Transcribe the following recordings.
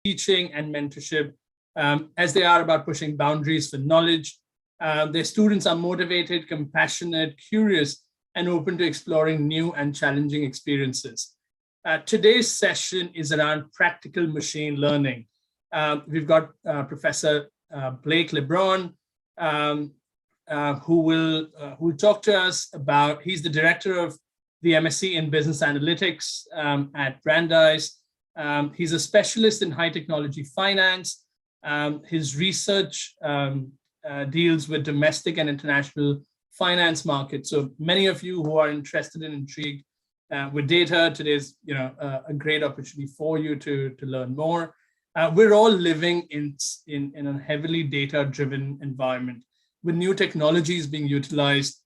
teaching and mentorship, as they are about pushing boundaries for knowledge. Their students are motivated, compassionate, curious, and open to exploring new and challenging experiences. Today's session is around practical machine learning. We've got Professor Blake LeBaron, who will talk to us about, he's the director of the MSc in Business Analytics at Brandeis. He's a specialist in high technology finance. His research deals with domestic and international finance markets. So many of you who are interested and intrigued with data, today's a great opportunity for you to learn more. We're all living in a heavily data-driven environment with new technologies being utilized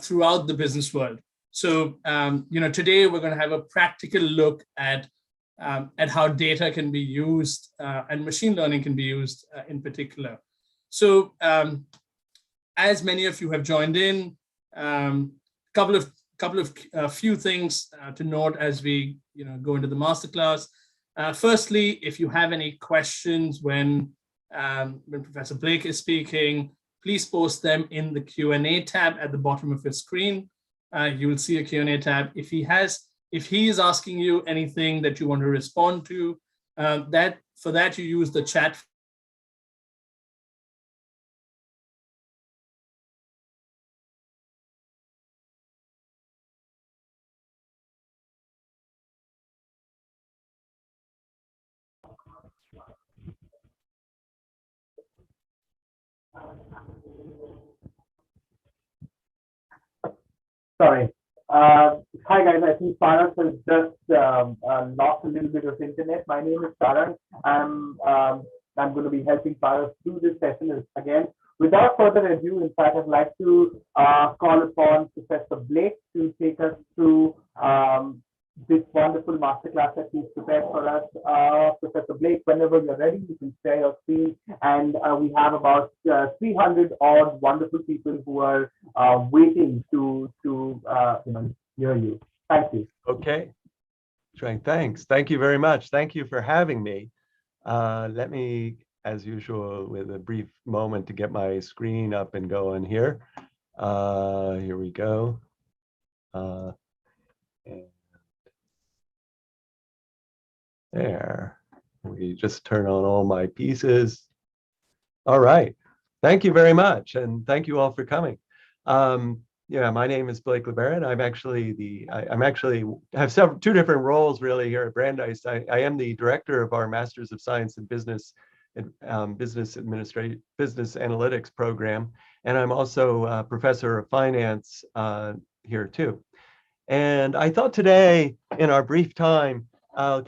throughout the business world. So today we're going to have a practical look at how data can be used and machine learning can be used in particular. So as many of you have joined in, few things to note as we go into the masterclass. Firstly, if you have any questions when Professor Blake is speaking, please post them in the Q&A tab at the bottom of your screen. You will see a Q&A tab. If he is asking you anything that you want to respond to, for that you use the chat. Sorry. Hi guys, I think Paras has just lost a little bit of internet. My name is Sachar. I'm going to be helping Paras through this session again. Without further ado, in fact, I'd like to call upon Professor Blake to take us through this wonderful masterclass that he's prepared for us. Professor Blake, whenever you're ready, you can share your screen. And we have about 300 odd wonderful people who are waiting to hear you. Thank you. Okay. Thanks. Thank you very much. Thank you for having me. Let me, as usual, with a brief moment to get my screen up and going here. Here we go. And there, we just turn on all my pieces. All right, thank you very much, and thank you all for coming. Yeah, my name is Blake LeBaron. I have two different roles really here at Brandeis. I am the director of our Masters of Science in Business Analytics program, and I'm also a professor of finance here too. And I thought today, in our brief time, I'll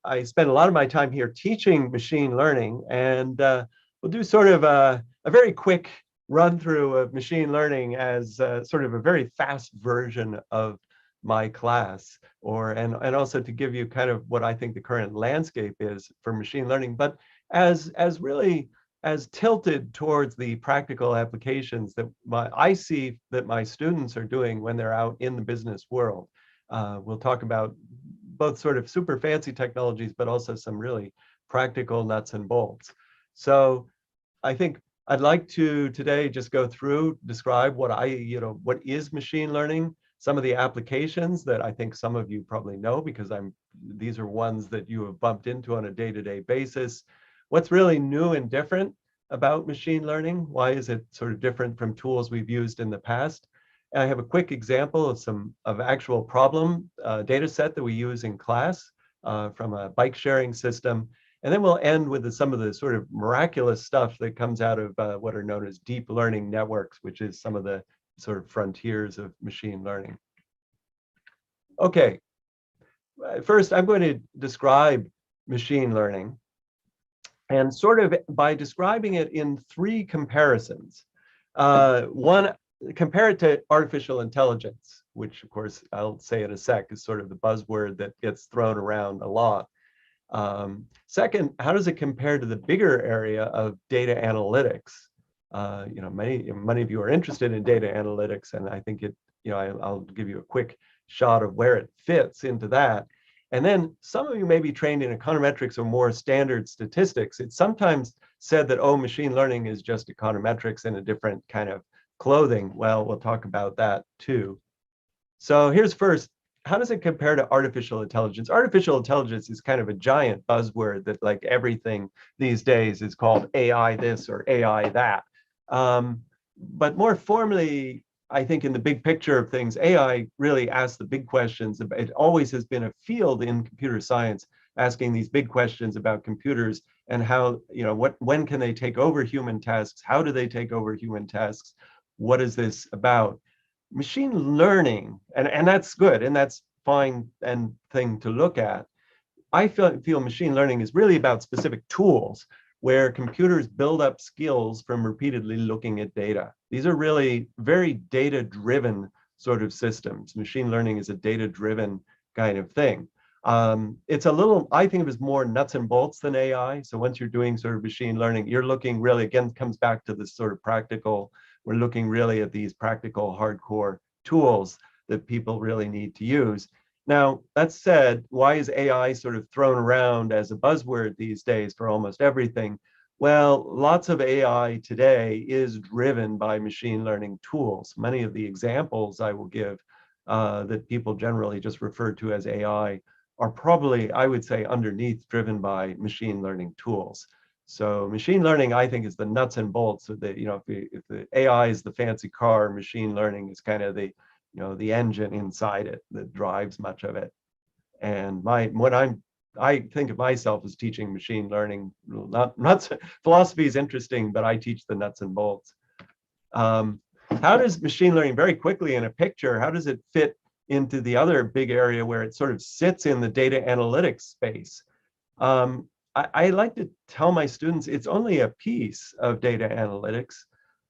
I spend a lot of my time here teaching machine learning, and we'll do sort of a very quick run through of machine learning as sort of a very fast version of my class, and also to give you kind of what I think the current landscape is for machine learning, but as tilted towards the practical applications that I see that my students are doing when they're out in the business world. We'll talk about both sort of super fancy technologies, but also some really practical nuts and bolts. So I think I'd like to today just go through, describe what what is machine learning, some of the applications that I think some of you probably know because these are ones that you have bumped into on a day-to-day basis. What's really new and different about machine learning? Why is it sort of different from tools we've used in the past? I have a quick example of actual problem data set that we use in class from a bike sharing system. And then we'll end with some of the sort of miraculous stuff that comes out of what are known as deep learning networks, which is some of the sort of frontiers of machine learning. Okay, first I'm going to describe machine learning, and sort of by describing it in three comparisons. One, compare it to artificial intelligence, which of course I'll say in a sec is sort of the buzzword that gets thrown around a lot. Second, how does it compare to the bigger area of data analytics? Many of you are interested in data analytics, and I think I'll give you a quick shot of where it fits into that. And then some of you may be trained in econometrics or more standard statistics. It's sometimes said that, oh, machine learning is just econometrics in a different kind of clothing. Well, we'll talk about that too. So here's first, how does it compare to artificial intelligence? Artificial intelligence is kind of a giant buzzword that, like everything these days, is called AI this or AI that. But more formally, I think in the big picture of things, AI really asks the big questions. It always has been a field in computer science asking these big questions about computers and how, when can they take over human tasks? How do they take over human tasks? What is this about? Machine learning, and that's good, and that's fine and thing to look at. I feel machine learning is really about specific tools where computers build up skills from repeatedly looking at data. These are really very data-driven sort of systems. Machine learning is a data-driven kind of thing. It's a little, I think of it as more nuts and bolts than AI. So once you're doing sort of machine learning, you're looking really, again, comes back to this sort of practical, we're looking really at these practical hardcore tools that people really need to use. Now, that said, why is AI sort of thrown around as a buzzword these days for almost everything? Well, lots of AI today is driven by machine learning tools. Many of the examples I will give that people generally just refer to as AI are probably, I would say, underneath driven by machine learning tools. So machine learning, I think, is the nuts and bolts of the, if the AI is the fancy car, machine learning is kind of the, the engine inside it that drives much of it. And I think of myself as teaching machine learning. Philosophy is interesting, but I teach the nuts and bolts. How does machine learning, very quickly in a picture, how does it fit into the other big area where it sort of sits in the data analytics space? I like to tell my students it's only a piece of data analytics.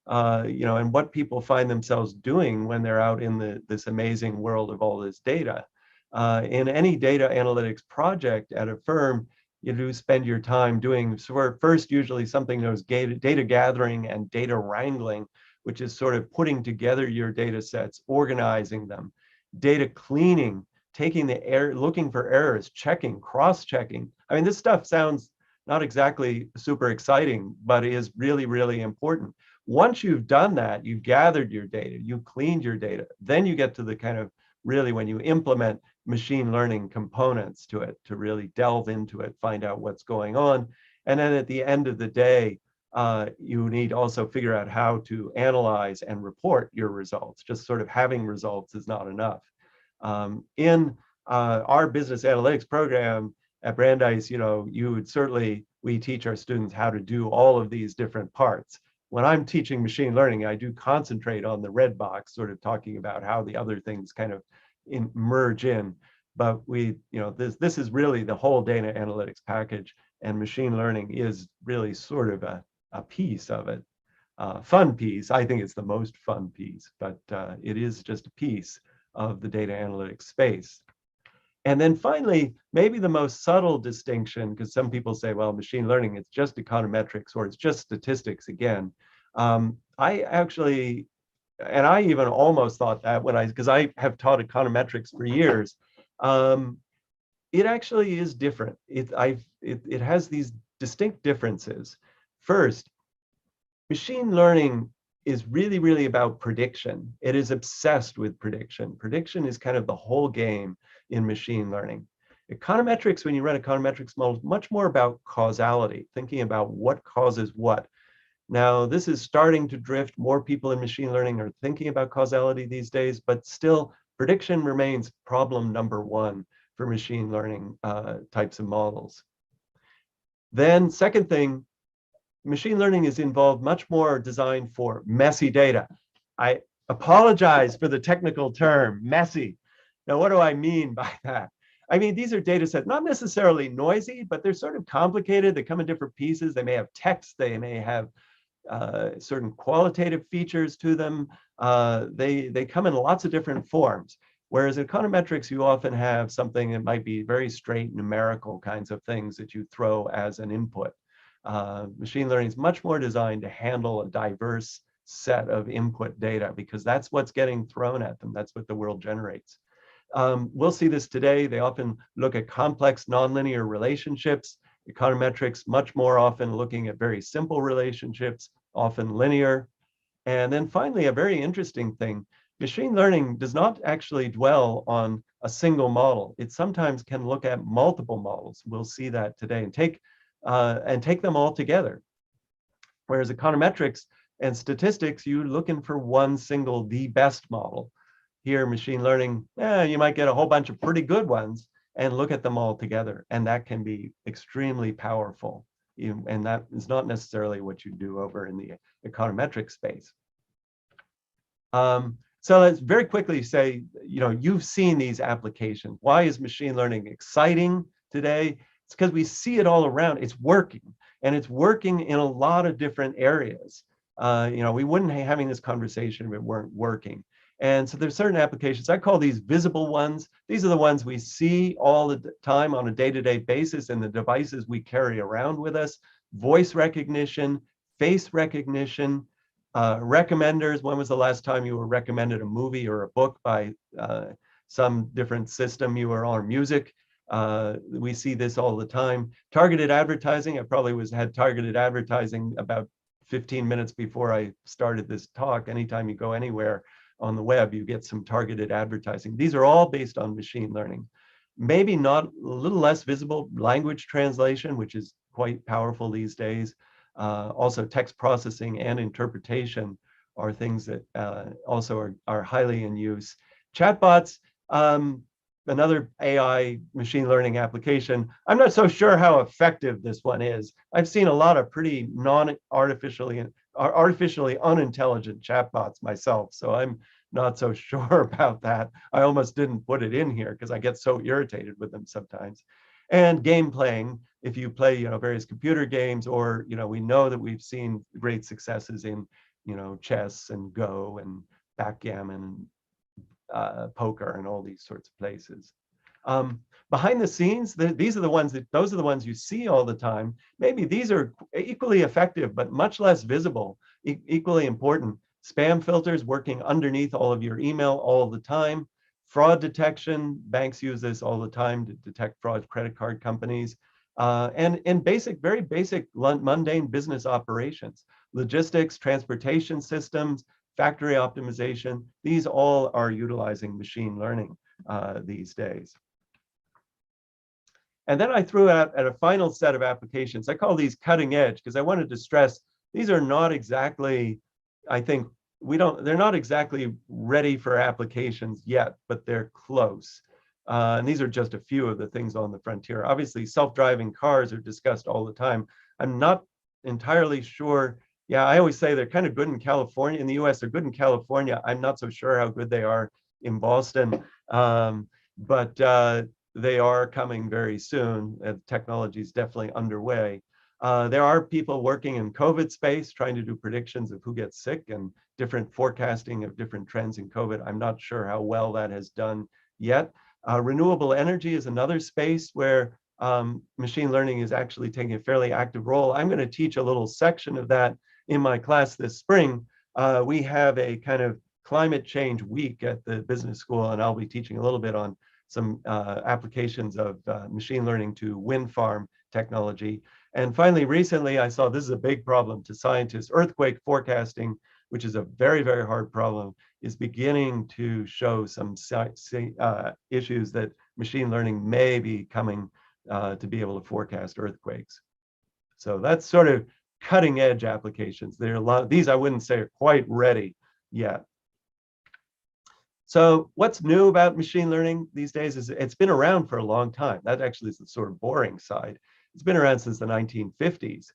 And what people find themselves doing when they're out in this amazing world of all this data. In any data analytics project at a firm, you do spend your time doing first usually something known as data gathering and data wrangling, which is sort of putting together your data sets, organizing them, data cleaning, taking the error, looking for errors, checking, cross-checking. I mean, this stuff sounds not exactly super exciting, but it is really, really important. Once you've done that, you've gathered your data, you've cleaned your data, then you get to the kind of really when you implement machine learning components to it, to really delve into it, find out what's going on. And then at the end of the day, you need to also figure out how to analyze and report your results. Just sort of having results is not enough. In our business analytics program at Brandeis, we teach our students how to do all of these different parts. When I'm teaching machine learning, I do concentrate on the red box, sort of talking about how the other things kind of merge in. But this is really the whole data analytics package, and machine learning is really sort of a piece of it. Fun piece. I think it's the most fun piece, but it is just a piece of the data analytics space. And then finally, maybe the most subtle distinction, because some people say, well, machine learning, it's just econometrics or it's just statistics again. I actually, and I even almost thought that because I have taught econometrics for years, it actually is different. It has these distinct differences. First, machine learning is really, really about prediction. It is obsessed with prediction. Prediction is kind of the whole game in machine learning. Econometrics, when you run econometrics models, much more about causality, thinking about what causes what. Now, this is starting to drift. More people in machine learning are thinking about causality these days, but still, prediction remains problem number one for machine learning types of models. Then, second thing, machine learning is involved much more designed for messy data. I apologize for the technical term, messy. Now, what do I mean by that? I mean, these are data sets, not necessarily noisy, but they're sort of complicated. They come in different pieces. They may have text. They may have certain qualitative features to them. They come in lots of different forms. Whereas in econometrics, you often have something that might be very straight numerical kinds of things that you throw as an input. Machine learning is much more designed to handle a diverse set of input data because that's what's getting thrown at them. That's what the world generates. We'll see this today. They often look at complex nonlinear relationships. Econometrics much more often looking at very simple relationships, often linear. And then finally, a very interesting thing, machine learning does not actually dwell on a single model. It sometimes can look at multiple models. We'll see that today and take them all together. Whereas econometrics and statistics, you're looking for one single, the best model. Here, machine learning, you might get a whole bunch of pretty good ones and look at them all together. And that can be extremely powerful. And that is not necessarily what you do over in the econometric space. So let's very quickly say, you've seen these applications. Why is machine learning exciting today? It's because we see it all around. It's working, and it's working in a lot of different areas. We wouldn't be having this conversation if it weren't working. And so there's certain applications, I call these visible ones. These are the ones we see all the time on a day-to-day basis in the devices we carry around with us. Voice recognition, face recognition, recommenders. When was the last time you were recommended a movie or a book by some different system you were on? Music. We see this all the time. Targeted advertising. I probably had targeted advertising about 15 minutes before I started this talk. Anytime you go anywhere on the web, you get some targeted advertising. These are all based on machine learning. Maybe not, a little less visible, language translation, which is quite powerful these days. Also text processing and interpretation are things that also are highly in use. Chatbots, another AI machine learning application. I'm not so sure how effective this one is. I've seen a lot of pretty artificially unintelligent chatbots myself, so I'm not so sure about that. I almost didn't put it in here because I get so irritated with them sometimes. And game playing, if you play various computer games, or we know that we've seen great successes in chess and Go and backgammon and poker and all these sorts of places. Behind the scenes, those are the ones you see all the time. Maybe these are equally effective, but much less visible, equally important. Spam filters working underneath all of your email all the time. Fraud detection, banks use this all the time to detect fraud, credit card companies. And in very basic, mundane business operations, logistics, transportation systems, factory optimization, these all are utilizing machine learning these days. And then I threw out at a final set of applications. I call these cutting edge because I wanted to stress these are not exactly, I think, they're not exactly ready for applications yet, but they're close. And these are just a few of the things on the frontier. Obviously, self-driving cars are discussed all the time. I'm not entirely sure. Yeah, I always say they're kind of good in California. In the US, they're good in California. I'm not so sure how good they are in Boston, but they are coming very soon. Technology is definitely underway. There are people working in COVID space trying to do predictions of who gets sick and different forecasting of different trends in COVID. I'm not sure how well that has done yet. Renewable energy is another space where machine learning is actually taking a fairly active role. I'm going to teach a little section of that in my class this spring. We have a kind of climate change week at the business school, and I'll be teaching a little bit on some applications of machine learning to wind farm technology. And finally, recently, I saw this is a big problem to scientists. Earthquake forecasting, which is a very, very hard problem, is beginning to show some issues that machine learning may be coming to be able to forecast earthquakes. So that's sort of cutting edge applications. There are a lot of these I wouldn't say are quite ready yet. So what's new about machine learning these days is it's been around for a long time. That actually is the sort of boring side. It's been around since the 1950s,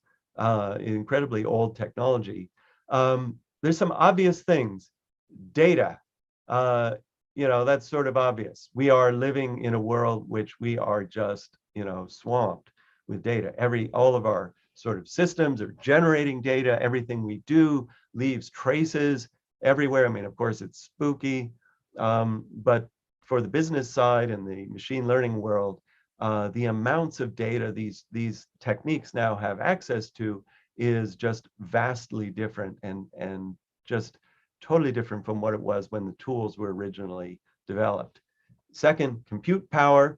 incredibly old technology. There's some obvious things. Data, that's sort of obvious. We are living in a world which we are just, swamped with data. All of our sort of systems are generating data. Everything we do leaves traces everywhere. I mean, of course, it's spooky. But for the business side and the machine learning world, the amounts of data these techniques now have access to is just vastly different and just totally different from what it was when the tools were originally developed. Second, compute power.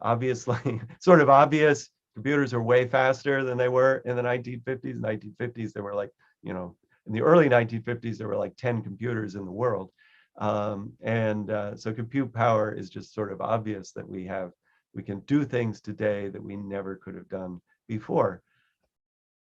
Obviously, sort of obvious. Computers are way faster than they were in the 1950s. 1950s, there were like, in the early 1950s, there were like 10 computers in the world. So compute power is just sort of obvious that we can do things today that we never could have done before.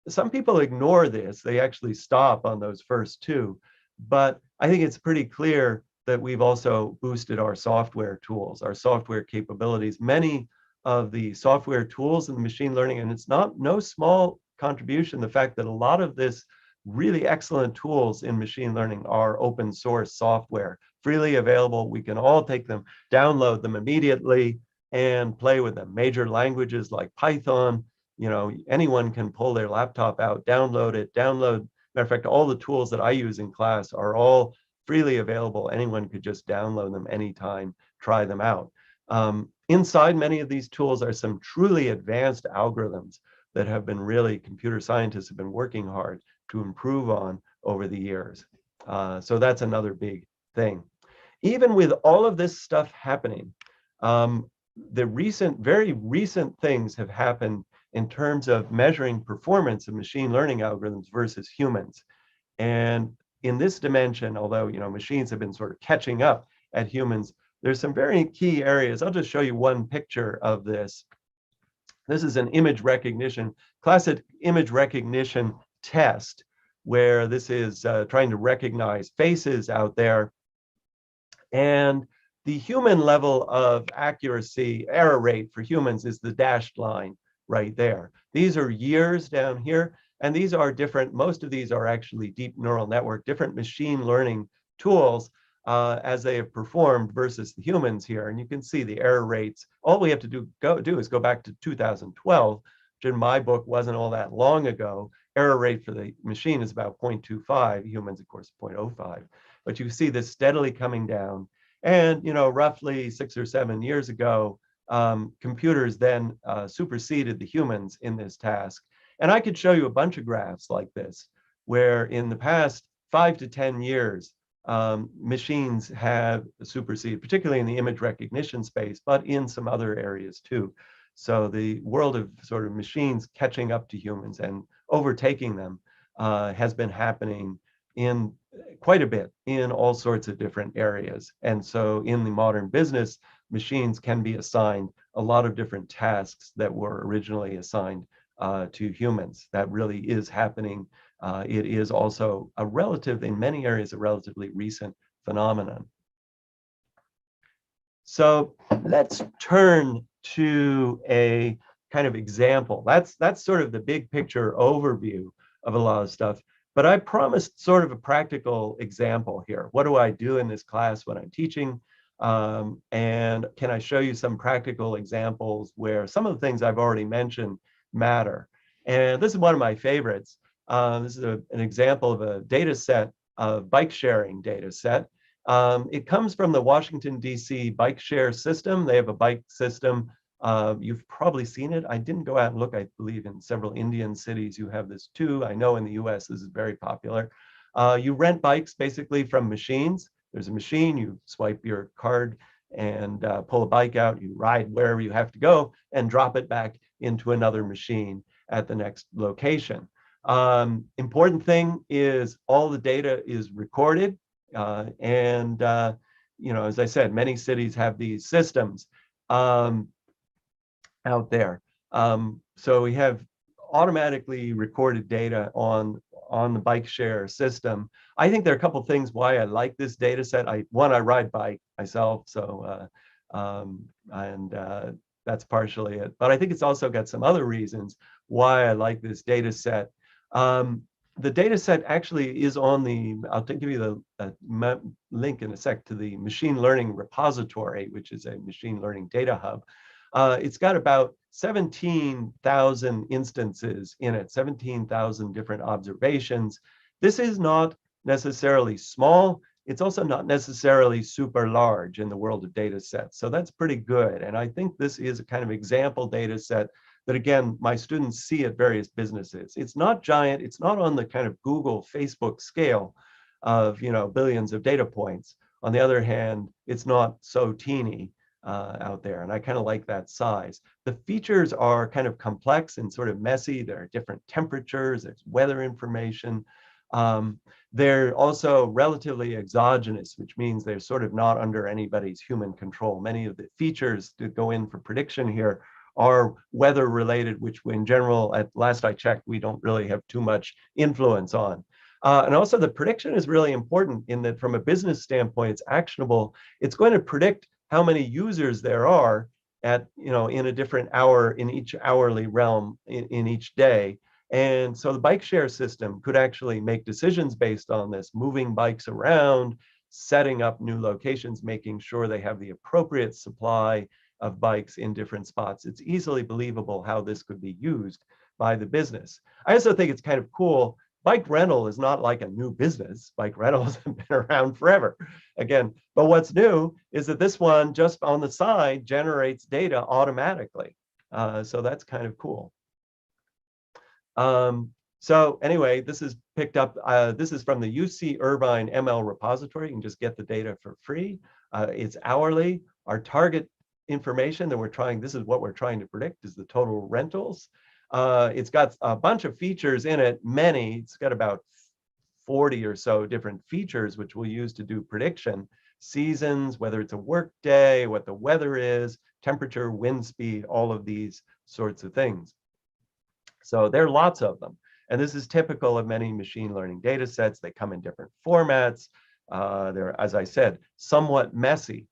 Some people ignore this. They actually stop on those first two, but I think it's pretty clear that we've also boosted our software tools, our software capabilities. Many of the software tools in machine learning, and it's no small contribution, the fact that a lot of this really excellent tools in machine learning are open source software, freely available. We can all take them, download them immediately, and play with them. Major languages like Python, anyone can pull their laptop out, download it, matter of fact, all the tools that I use in class are all freely available. Anyone could just download them anytime, try them out. Inside many of these tools are some truly advanced algorithms that have been computer scientists have been working hard to improve on over the years. So that's another big thing. Even with all of this stuff happening, the very recent things have happened in terms of measuring performance of machine learning algorithms versus humans. And in this dimension, although machines have been sort of catching up at humans, there's some very key areas. I'll just show you one picture of this. This is an image recognition, classic image recognition test, where this is trying to recognize faces out there. And the human level of accuracy, error rate for humans is the dashed line right there. These are years down here, and these are different. Most of these are actually deep neural network, different machine learning tools as they have performed versus the humans here. And you can see the error rates. All we have to do is go back to 2012, which in my book wasn't all that long ago. Error rate for the machine is about 0.25, humans, of course, 0.05. But you see this steadily coming down. And roughly 6 or 7 years ago, computers then superseded the humans in this task. And I could show you a bunch of graphs like this, where in the past 5 to 10 years, machines have superseded, particularly in the image recognition space, but in some other areas too. So the world of sort of machines catching up to humans and overtaking them has been happening in quite a bit in all sorts of different areas. And so in the modern business, machines can be assigned a lot of different tasks that were originally assigned to humans. That really is happening. It is also in many areas, a relatively recent phenomenon. So let's turn to a kind of example. That's sort of the big picture overview of a lot of stuff. But I promised sort of a practical example here. What do I do in this class when I'm teaching? And can I show you some practical examples where some of the things I've already mentioned matter? And this is one of my favorites. This is an example of a data set, a bike sharing data set. It comes from the Washington, D.C. bike share system. They have a bike system. You've probably seen it. I didn't go out and look. I believe in several Indian cities you have this too. I know in the US this is very popular. You rent bikes basically from machines. There's a machine, you swipe your card and pull a bike out, you ride wherever you have to go and drop it back into another machine at the next location. Important thing is all the data is recorded. As I said, many cities have these systems out there. So we have automatically recorded data on the bike share system. I think there are a couple of things why I like this data set. One, I ride bike myself, so that's partially it. But I think it's also got some other reasons why I like this data set. The data set actually is on the, I'll give you the link in a sec to the machine learning repository, which is a machine learning data hub. It's got about 17,000 instances in it, 17,000 different observations. This is not necessarily small. It's also not necessarily super large in the world of data sets. So that's pretty good. And I think this is a kind of example data set that, again, my students see at various businesses. It's not giant. It's not on the kind of Google, Facebook scale of billions of data points. On the other hand, it's not so teeny. out there. And I kind of like that size. The features are kind of complex and sort of messy. There are different temperatures, there's weather information. They're also relatively exogenous, which means they're sort of not under anybody's human control. Many of the features that go in for prediction here are weather related, which in general, at last I checked, we don't really have too much influence on. And also the prediction is really important in that from a business standpoint, it's actionable. It's going to predict how many users there are at, in a different hour, in each hourly realm in each day. And so the bike share system could actually make decisions based on this, moving bikes around, setting up new locations, making sure they have the appropriate supply of bikes in different spots. It's easily believable how this could be used by the business. I also think it's kind of cool. Bike rental is not like a new business. Bike rentals have been around forever. Again, but what's new is that this one just on the side generates data automatically. So that's kind of cool. So anyway, this is picked up, this is from the UC Irvine ML repository. You can just get the data for free. It's hourly. Our target information that we're trying, this is what we're trying to predict, is the total rentals. It's got a bunch of features in it, many. It's got about 40 or so different features, which we'll use to do prediction. Seasons, whether it's a work day, what the weather is, temperature, wind speed, all of these sorts of things. So there are lots of them. And this is typical of many machine learning data sets. They come in different formats. They're, as I said, somewhat messy.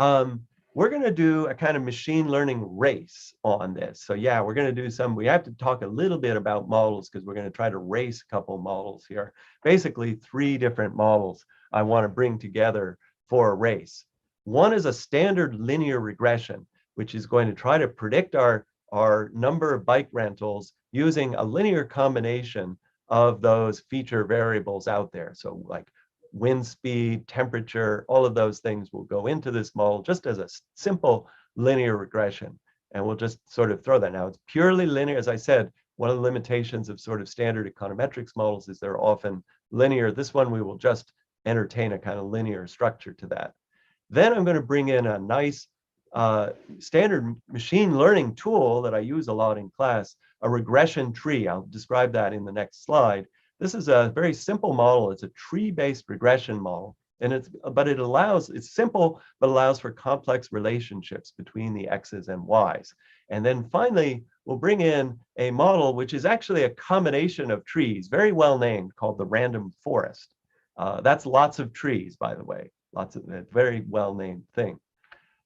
We're going to do a kind of machine learning race on this. So yeah, we're going to do some, we have to talk a little bit about models because we're going to try to race a couple models here. Basically 3 different models I want to bring together for a race. One is a standard linear regression, which is going to try to predict our number of bike rentals using a linear combination of those feature variables out there. So like wind speed, temperature, all of those things will go into this model just as a simple linear regression. And we'll just sort of throw that. Now it's purely linear. As I said, one of the limitations of sort of standard econometrics models is they're often linear. This one, we will just entertain a kind of linear structure to that. Then I'm going to bring in a nice standard machine learning tool that I use a lot in class, a regression tree. I'll describe that in the next slide. This is a very simple model. It's a tree-based regression model, and it's simple, but allows for complex relationships between the X's and Y's. And then finally, we'll bring in a model which is actually a combination of trees, very well named, called the random forest. That's lots of trees, by the way, lots of a very well named thing.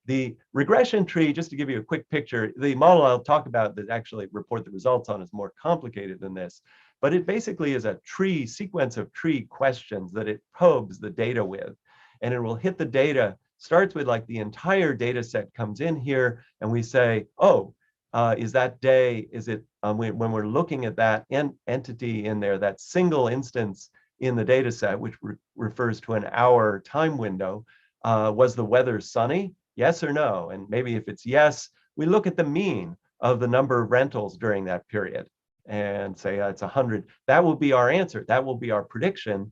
The regression tree, just to give you a quick picture, the model I'll talk about that actually report the results on is more complicated than this, but it basically is a tree sequence of tree questions that it probes the data with, and it will hit the data, starts with like the entire data set comes in here, and we say, oh, is that day, is it, when we're looking at that entity in there, that single instance in the data set, which refers to an hour time window, was the weather sunny? Yes or no? And maybe if it's yes, we look at the mean of the number of rentals during that period and say it's 100. That will be our answer. That will be our prediction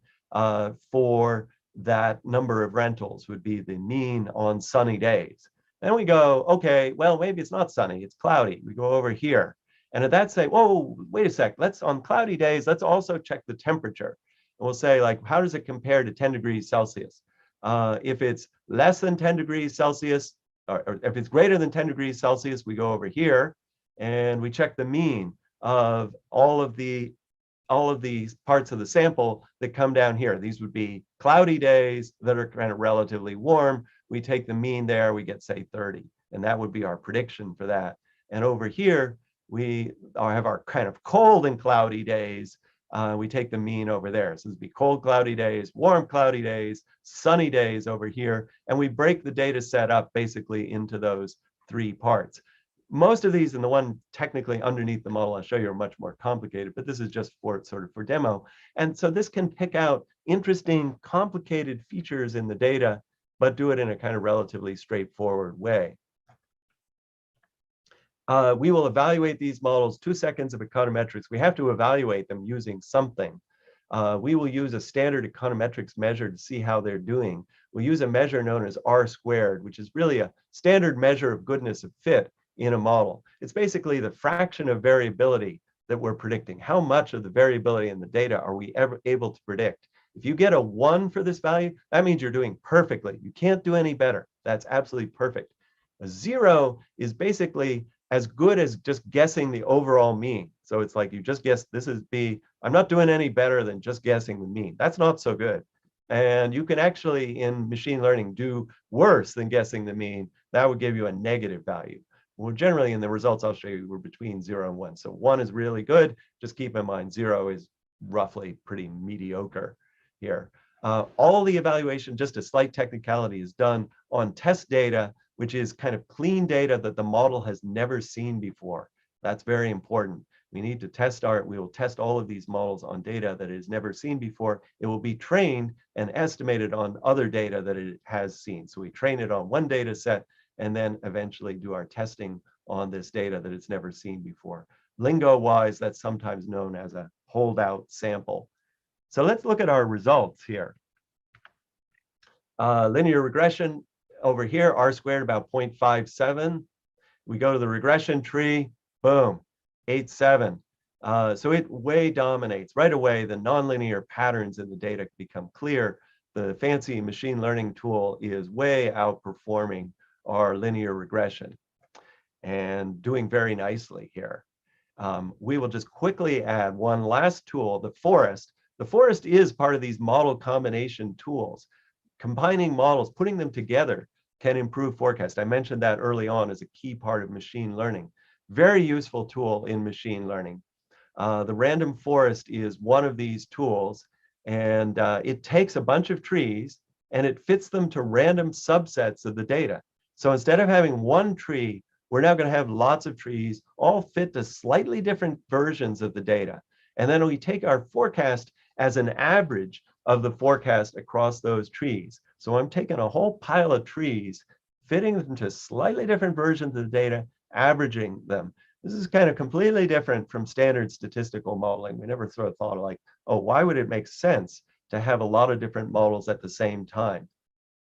for that number of rentals, would be the mean on sunny days. Then we go, okay, well, maybe it's not sunny, it's cloudy. We go over here. And at that say, whoa, wait a sec, on cloudy days, let's also check the temperature. And we'll say, like, how does it compare to 10 degrees Celsius? If it's less than 10 degrees Celsius, or if it's greater than 10 degrees Celsius, we go over here and we check the mean of all of these parts of the sample that come down here. These would be cloudy days that are kind of relatively warm. We take the mean there, we get, say, 30, and that would be our prediction for that. And over here, we have our kind of cold and cloudy days. We take the mean over there. So this would be cold, cloudy days, warm, cloudy days, sunny days over here. And we break the data set up basically into those 3 parts. Most of these, and the one technically underneath the model I'll show you, are much more complicated, but this is just for demo. And so this can pick out interesting, complicated features in the data, but do it in a kind of relatively straightforward way. We will evaluate these models, 2 seconds of econometrics. We have to evaluate them using something. we will use a standard econometrics measure to see how they're doing. We'll use a measure known as R², which is really a standard measure of goodness of fit in a model. It's basically the fraction of variability that we're predicting. How much of the variability in the data are we ever able to predict? If you get a 1 for this value, that means you're doing perfectly. You can't do any better. That's absolutely perfect. A 0 is basically as good as just guessing the overall mean. So it's like you just guess this is B. I'm not doing any better than just guessing the mean. That's not so good. And you can actually, in machine learning, do worse than guessing the mean. That would give you a negative value. Well, generally in the results I'll show you, we're between 0 and 1. So 1 is really good. Just keep in mind 0 is roughly pretty mediocre here. All the evaluation, just a slight technicality, is done on test data, which is kind of clean data that the model has never seen before. That's very important. We need to test we will test all of these models on data that it has never seen before. It will be trained and estimated on other data that it has seen. So we train it on one data set and then eventually do our testing on this data that it's never seen before. Lingo-wise, that's sometimes known as a holdout sample. So let's look at our results here. Linear regression over here, R² about 0.57. We go to the regression tree, boom, 8.7. So it way dominates. Right away, the nonlinear patterns in the data become clear. The fancy machine learning tool is way outperforming our linear regression and doing very nicely here. We will just quickly add one last tool, the forest. The forest is part of these model combination tools. Combining models, putting them together can improve forecast. I mentioned that early on as a key part of machine learning. Very useful tool in machine learning. The random forest is one of these tools, and it takes a bunch of trees and it fits them to random subsets of the data. So instead of having one tree, we're now going to have lots of trees all fit to slightly different versions of the data. And then we take our forecast as an average of the forecast across those trees. So I'm taking a whole pile of trees, fitting them to slightly different versions of the data, averaging them. This is kind of completely different from standard statistical modeling. We never sort of thought like, oh, why would it make sense to have a lot of different models at the same time?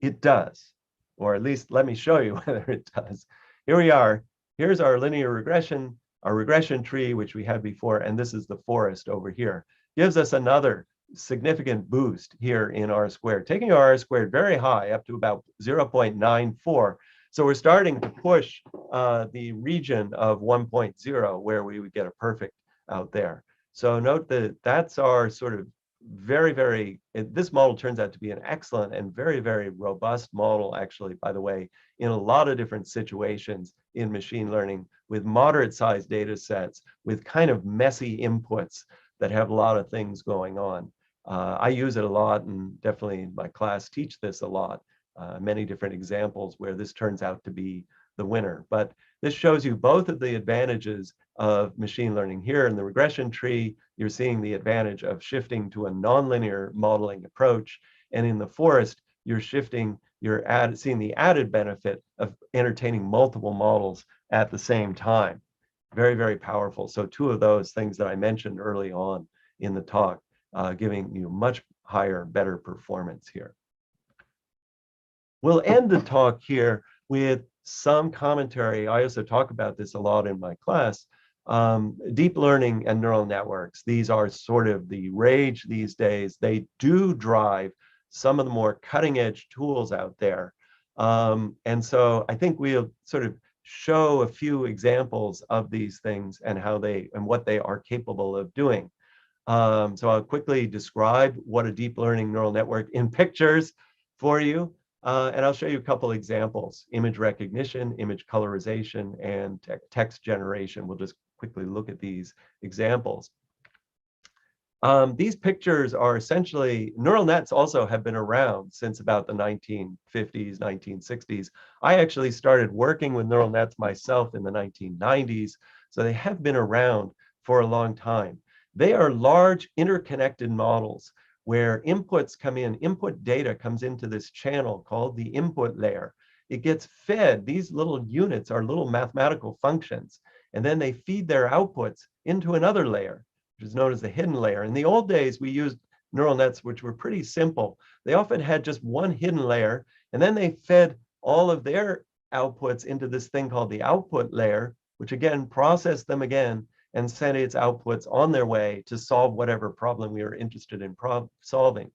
It does, or at least let me show you whether it does. Here we are. Here's our linear regression, our regression tree, which we had before, and this is the forest over here. Gives us another significant boost here in R², taking our R² very high, up to about 0.94. So we're starting to push the region of 1.0, where we would get a perfect out there. So note that that's our sort of this model turns out to be an excellent and very, very robust model, actually, by the way, in a lot of different situations in machine learning, with moderate sized data sets, with kind of messy inputs that have a lot of things going on. I use it a lot, and definitely in my class teach this a lot. Many different examples where this turns out to be the winner. But this shows you both of the advantages of machine learning. Here in the regression tree, you're seeing the advantage of shifting to a nonlinear modeling approach. And in the forest, you're seeing the added benefit of entertaining multiple models at the same time. Very, very powerful. So two of those things that I mentioned early on in the talk, giving you much higher, better performance here. We'll end the talk here with some commentary. I also talk about this a lot in my class. Deep learning and neural networks, these are sort of the rage these days. They do drive some of the more cutting edge tools out there. And so I think we'll sort of show a few examples of these things and what they are capable of doing. So I'll quickly describe what a deep learning neural network in pictures for you. And I'll show you a couple examples: image recognition, image colorization, and text generation. We'll just quickly look at these examples. These pictures are essentially, neural nets also have been around since about the 1950s, 1960s. I actually started working with neural nets myself in the 1990s, so they have been around for a long time. They are large interconnected models where inputs come in, input data comes into this channel called the input layer. It gets fed, these little units are little mathematical functions, and then they feed their outputs into another layer, which is known as the hidden layer. In the old days, we used neural nets, which were pretty simple. They often had just one hidden layer, and then they fed all of their outputs into this thing called the output layer, which again processed them again and sent its outputs on their way to solve whatever problem we were interested in solving.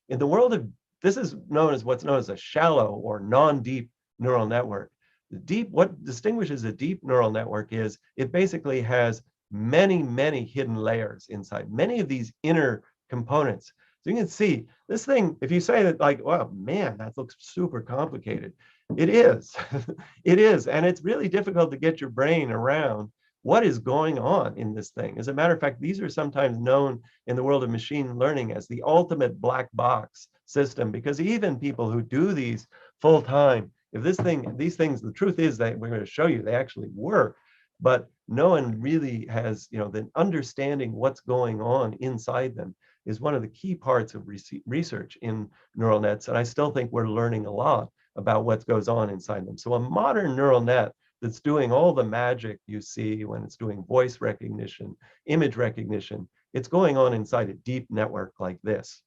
In the world of, this is known as what's known as a shallow or non-deep neural network. The deep, what distinguishes a deep neural network is it basically has many, many hidden layers inside, many of these inner components. So you can see this thing, if you say that like, wow, man, that looks super complicated. It is, it is. And it's really difficult to get your brain around what is going on in this thing. As a matter of fact, these are sometimes known in the world of machine learning as the ultimate black box system, because even people who do these full time, if this thing, these things, the truth is that we're going to show you they actually work, but no one really has, the understanding what's going on inside them is one of the key parts of research in neural nets. And I still think we're learning a lot about what goes on inside them. So a modern neural net that's doing all the magic you see when it's doing voice recognition, image recognition, it's going on inside a deep network like this.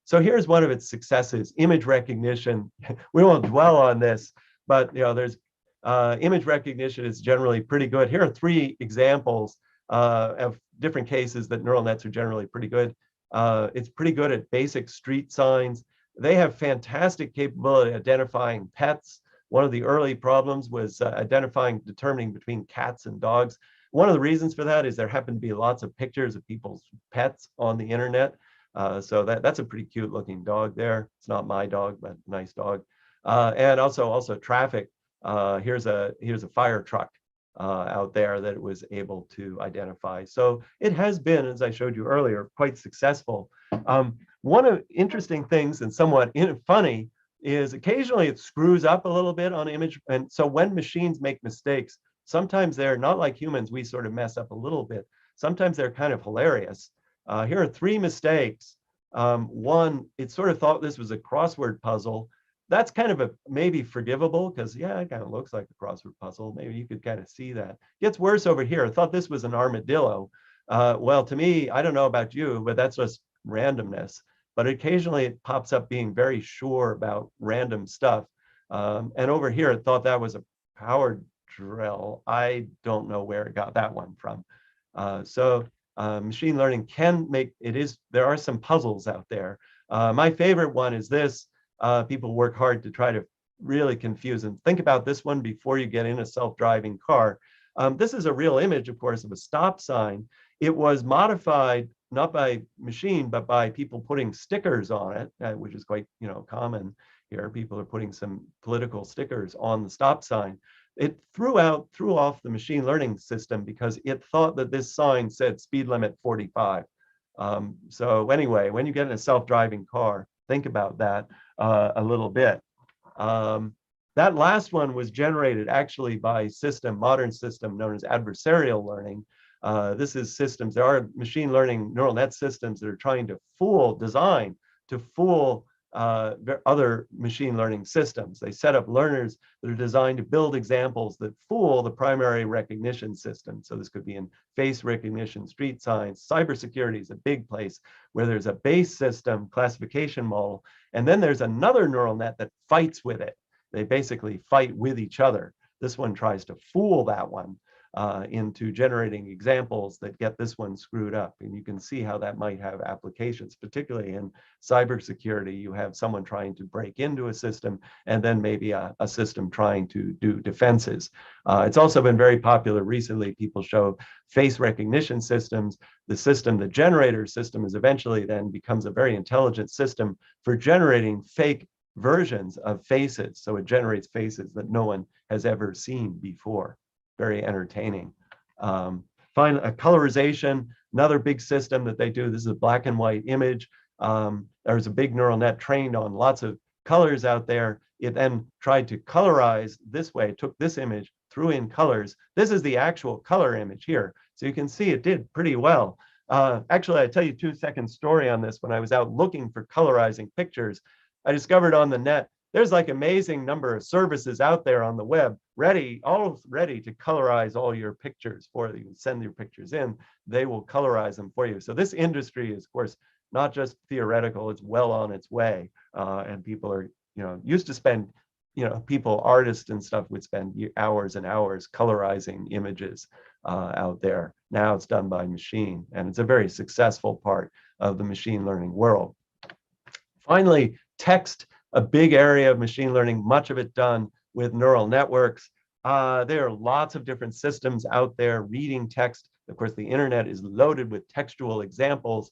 So here's one of its successes, image recognition. We won't dwell on this, but there's image recognition is generally pretty good. Here are 3 examples of different cases that neural nets are generally pretty good. It's pretty good at basic street signs. They have fantastic capability of identifying pets. One of the early problems was determining between cats and dogs. One of the reasons for that is there happen to be lots of pictures of people's pets on the internet. So that's a pretty cute looking dog there. It's not my dog, but nice dog. And also traffic. Here's a fire truck out there that it was able to identify. So it has been, as I showed you earlier, quite successful. One of interesting things and somewhat funny is occasionally it screws up a little bit on image. And so when machines make mistakes, sometimes they're not like humans, we sort of mess up a little bit. Sometimes they're kind of hilarious. Here are 3 mistakes. One, it sort of thought this was a crossword puzzle. That's kind of maybe forgivable because, yeah, it kind of looks like a crossword puzzle. Maybe you could kind of see that. Gets worse over here. I thought this was an armadillo. Well, to me, I don't know about you, but that's just randomness. But occasionally it pops up being very sure about random stuff. And over here, it thought that was a power drill. I don't know where it got that one from. Machine learning can make, there are some puzzles out there. My favorite one is this. People work hard to try to really confuse and think about this one before you get in a self-driving car. This is a real image, of course, of a stop sign. It was modified not by machine, but by people putting stickers on it, which is quite common here. People are putting some political stickers on the stop sign. It threw off the machine learning system because it thought that this sign said speed limit 45. So anyway, when you get in a self-driving car, think about that a little bit. That last one was generated actually by modern system known as adversarial learning. This is systems, there are machine learning neural net systems that are trying to design to fool other machine learning systems. They set up learners that are designed to build examples that fool the primary recognition system. So this could be in face recognition, street signs. Cybersecurity is a big place where there's a base system classification model, and then there's another neural net that fights with it. They basically fight with each other. This one tries to fool that one into generating examples that get this one screwed up. And you can see how that might have applications, particularly in cybersecurity. You have someone trying to break into a system and then maybe a system trying to do defenses. It's also been very popular recently. People show face recognition systems. The generator system is eventually then becomes a very intelligent system for generating fake versions of faces. So it generates faces that no one has ever seen before. Very entertaining. Colorization, another big system that they do. This is a black and white image. There's a big neural net trained on lots of colors out there. It then tried to colorize this way. It took this image, threw in colors. This is the actual color image here. So you can see it did pretty well. Actually, I tell you a 2-second story on this. When I was out looking for colorizing pictures, I discovered on the net, there's like amazing number of services out there on the web ready, all ready to colorize all your pictures for you. Send your pictures in, they will colorize them for you. So this industry is, of course, not just theoretical, it's well on its way. And people are, used to spend, people, artists and stuff would spend hours and hours colorizing images out there. Now it's done by machine, and it's a very successful part of the machine learning world. Finally, text, a big area of machine learning, much of it done with neural networks. There are lots of different systems out there reading text. Of course, the internet is loaded with textual examples.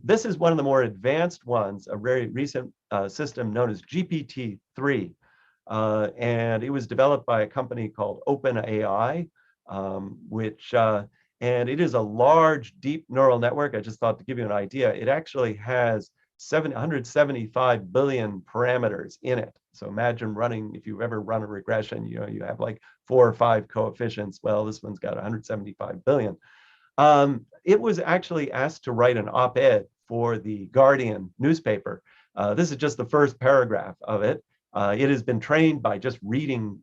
This is one of the more advanced ones, a very recent system known as GPT-3. And it was developed by a company called OpenAI, and it is a large, deep neural network. I just thought to give you an idea, it actually has 775 billion parameters in it. So imagine running, if you've ever run a regression, you have like 4 or 5 coefficients. Well, this one's got 175 billion. It was actually asked to write an op-ed for the Guardian newspaper. This is just the first paragraph of it. It has been trained by just reading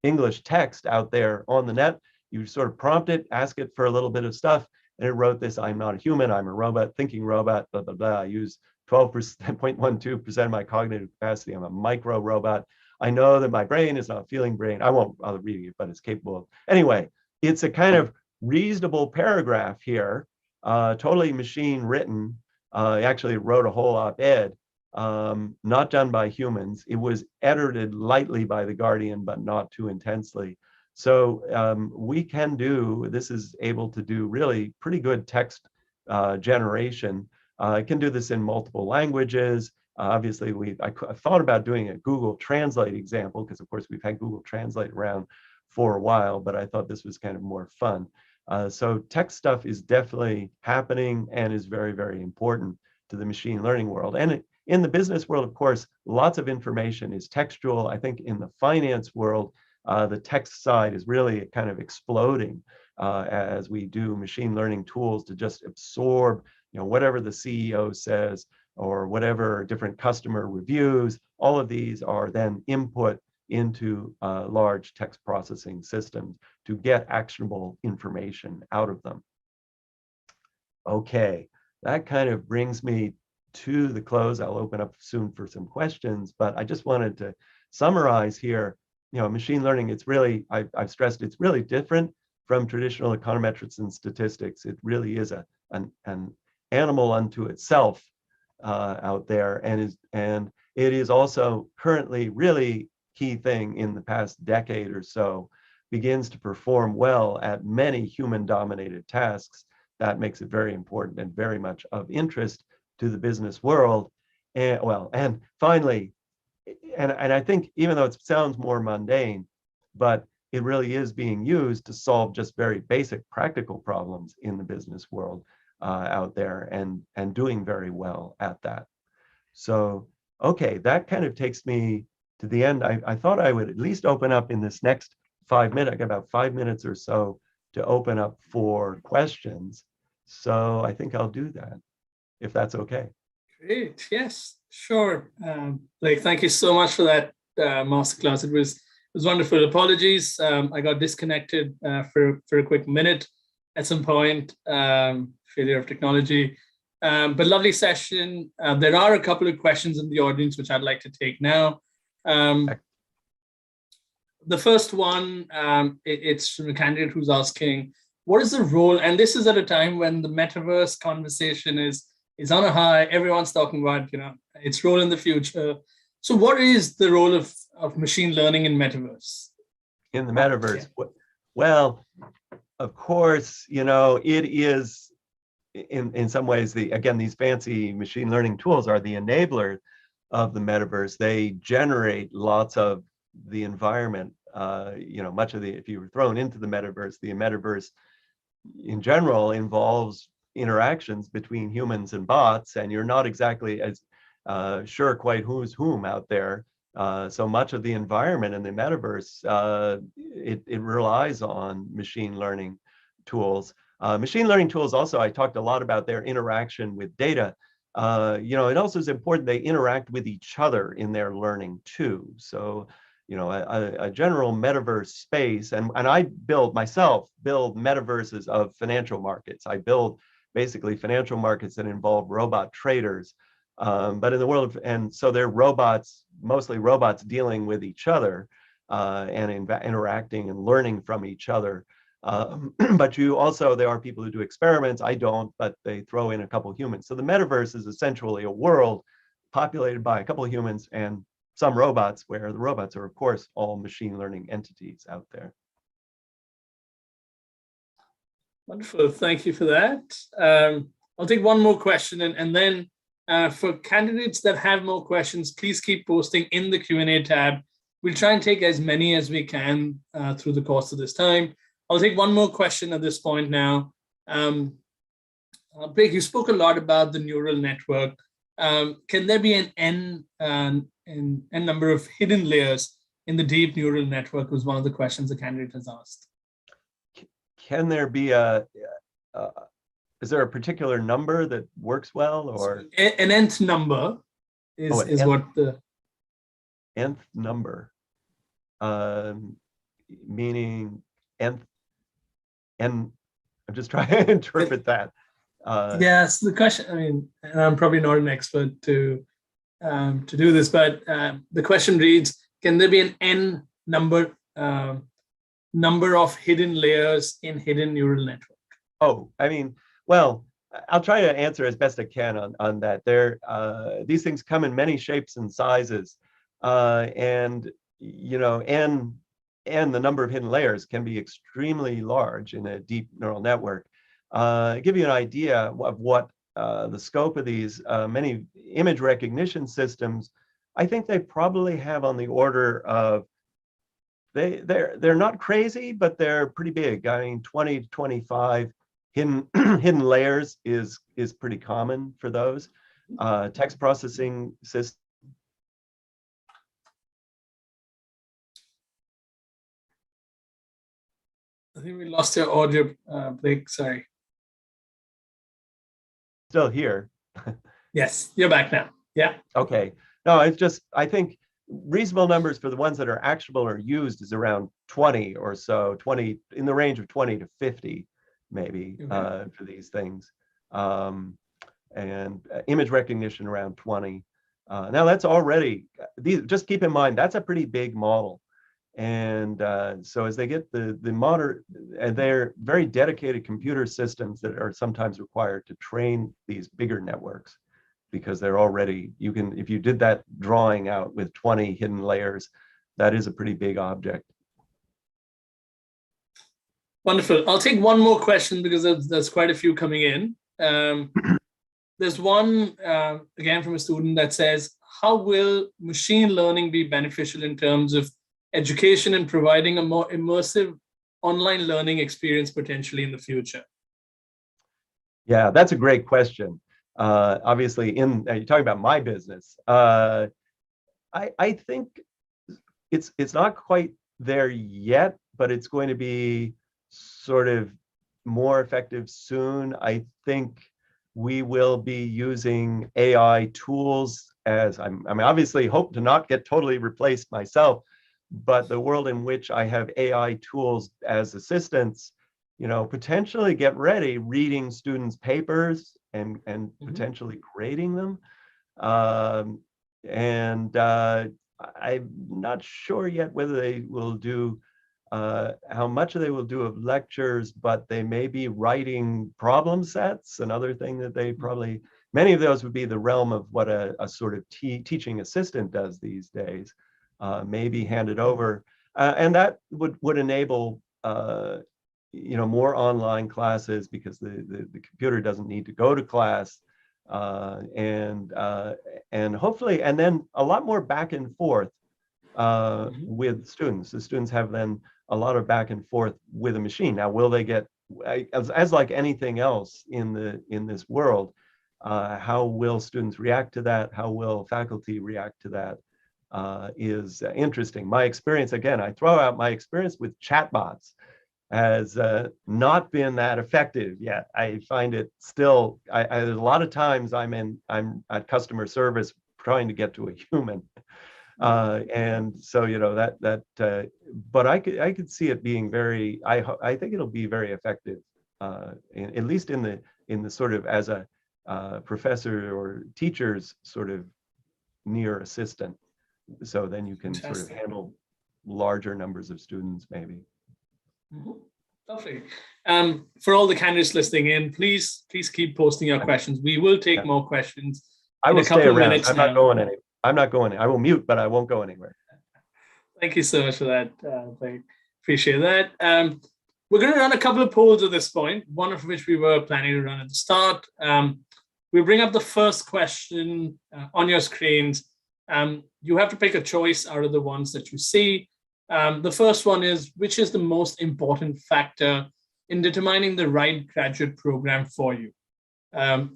English text out there on the net. You sort of prompt it, ask it for a little bit of stuff, and it wrote this: I'm not a human, I'm a robot, thinking robot, blah, blah, blah. I use 12.12% of my cognitive capacity. I'm a micro robot. I know that my brain is not a feeling brain. I won't bother reading it, but it's capable of. Anyway, it's a kind of reasonable paragraph here, totally machine written. I actually wrote a whole op-ed, not done by humans. It was edited lightly by the Guardian, but not too intensely. So this is able to do really pretty good text generation. It can do this in multiple languages. Obviously, I thought about doing a Google Translate example, because of course we've had Google Translate around for a while, but I thought this was kind of more fun. So text stuff is definitely happening and is very, very important to the machine learning world. And in the business world, of course, lots of information is textual. I think in the finance world, the text side is really kind of exploding as we do machine learning tools to just absorb, whatever the CEO says or whatever different customer reviews. All of these are then input into large text processing systems to get actionable information out of them. Okay, that kind of brings me to the close. I'll open up soon for some questions, but I just wanted to summarize here. Machine learning, it's really, I've stressed, it's really different from traditional econometrics and statistics. It really is an animal unto itself out there, and it is also currently really key thing in the past decade or so, begins to perform well at many human-dominated tasks. That makes it very important and very much of interest to the business world. And finally, and I think even though it sounds more mundane, but it really is being used to solve just very basic practical problems in the business world out there, and doing very well at that. So, okay, that kind of takes me to the end. I thought I would at least open up in this next 5 minutes. I got about 5 minutes or so to open up for questions. So I think I'll do that, if that's okay. Great. Yes, sure. Blake, thank you so much for that masterclass. It was wonderful. Apologies, I got disconnected for a quick minute at some point. Failure of technology. But lovely session. There are a couple of questions in the audience which I'd like to take now. The first one, it's from a candidate who's asking, what is the role, and this is at a time when the metaverse conversation is on a high, everyone's talking about, its role in the future. So what is the role of machine learning in metaverse? In the metaverse? Yeah. Well, of course, it is in some ways, again, these fancy machine learning tools are the enabler of the metaverse. They generate lots of the environment, much of if you were thrown into the metaverse in general involves interactions between humans and bots, and you're not exactly as sure quite who's whom out there. So much of the environment in the metaverse, it relies on machine learning tools. Machine learning tools also, I talked a lot about their interaction with data. It also is important they interact with each other in their learning too. So, a general metaverse space. And I build metaverses of financial markets. I build basically financial markets that involve robot traders. But in the world and so they're robots, mostly robots dealing with each other and interacting and learning from each other. But there are people who do experiments. I don't, but they throw in a couple of humans. So the metaverse is essentially a world populated by a couple of humans and some robots, where the robots are, of course, all machine learning entities out there. Wonderful. Thank you for that. I'll take one more question, and then for candidates that have more questions, please keep posting in the Q&A tab. We'll try and take as many as we can through the course of this time. I'll take one more question at this point now. Blake, you spoke a lot about the neural network. Can there be an n number of hidden layers in the deep neural network was one of the questions the candidate has asked. Can there be is there a particular number that works well, or? So an nth number is what the nth number, meaning nth, I'm just trying to interpret that. Yes, the question, I mean, and I'm probably not an expert to do this, but the question reads, can there be an n number of hidden layers in hidden neural network? Oh, I mean, well, I'll try to answer as best I can on that. These things come in many shapes and sizes, and the number of hidden layers can be extremely large in a deep neural network. Give you an idea of what the scope of these many image recognition systems, I think they probably have on the order of, they're not crazy, but they're pretty big. I mean, 20 to 25 hidden layers is pretty common for those. Text processing systems. I think we lost your audio, Blake, sorry. Still here. Yes, you're back now. Yeah. Okay. No, it's just, I think reasonable numbers for the ones that are actionable or used is around 20 or so, 20 in the range of 20 to 50, maybe, for these things. And image recognition around 20. Now that's already, just keep in mind, that's a pretty big model. And so as they get the modern, and they're very dedicated computer systems that are sometimes required to train these bigger networks, because they're already, if you did that drawing out with 20 hidden layers, that is a pretty big object. Wonderful. I'll take one more question because there's quite a few coming in. There's one, again, from a student that says, how will machine learning be beneficial in terms of education and providing a more immersive online learning experience potentially in the future? Yeah, that's a great question. Obviously, you're talking about my business. I think it's not quite there yet, but it's going to be sort of more effective soon. I think we will be using AI tools as I mean, obviously hope to not get totally replaced myself, but the world in which I have AI tools as assistants, potentially get ready reading students' papers and potentially grading them. And I'm not sure yet whether they will do, how much they will do of lectures, but they may be writing problem sets. Another thing that they probably, many of those would be the realm of what a sort of teaching assistant does these days. Maybe handed over, and that would enable more online classes, because the computer doesn't need to go to class, and hopefully, and then a lot more back and forth with students. The students have then a lot of back and forth with a machine. Now, will they get, as like anything else in this world, how will students react to that? How will faculty react to that? Is interesting. My experience, again, I throw out my experience with chatbots has not been that effective yet. I find it still, there's a lot of times I'm at customer service trying to get to a human. And so, but I could see it being very, I think it'll be very effective, at least in the sort of as a professor or teacher's sort of near assistant. So then you can sort of handle larger numbers of students, maybe. Lovely. For all the candidates listening in, please keep posting your questions. We will take more questions. I will stay around. I'm not going anywhere. I will mute, but I won't go anywhere. Thank you so much for that. I appreciate that. We're going to run a couple of polls at this point, one of which we were planning to run at the start. We'll bring up the first question on your screens. You have to pick a choice out of the ones that you see. The first one is, which is the most important factor in determining the right graduate program for you?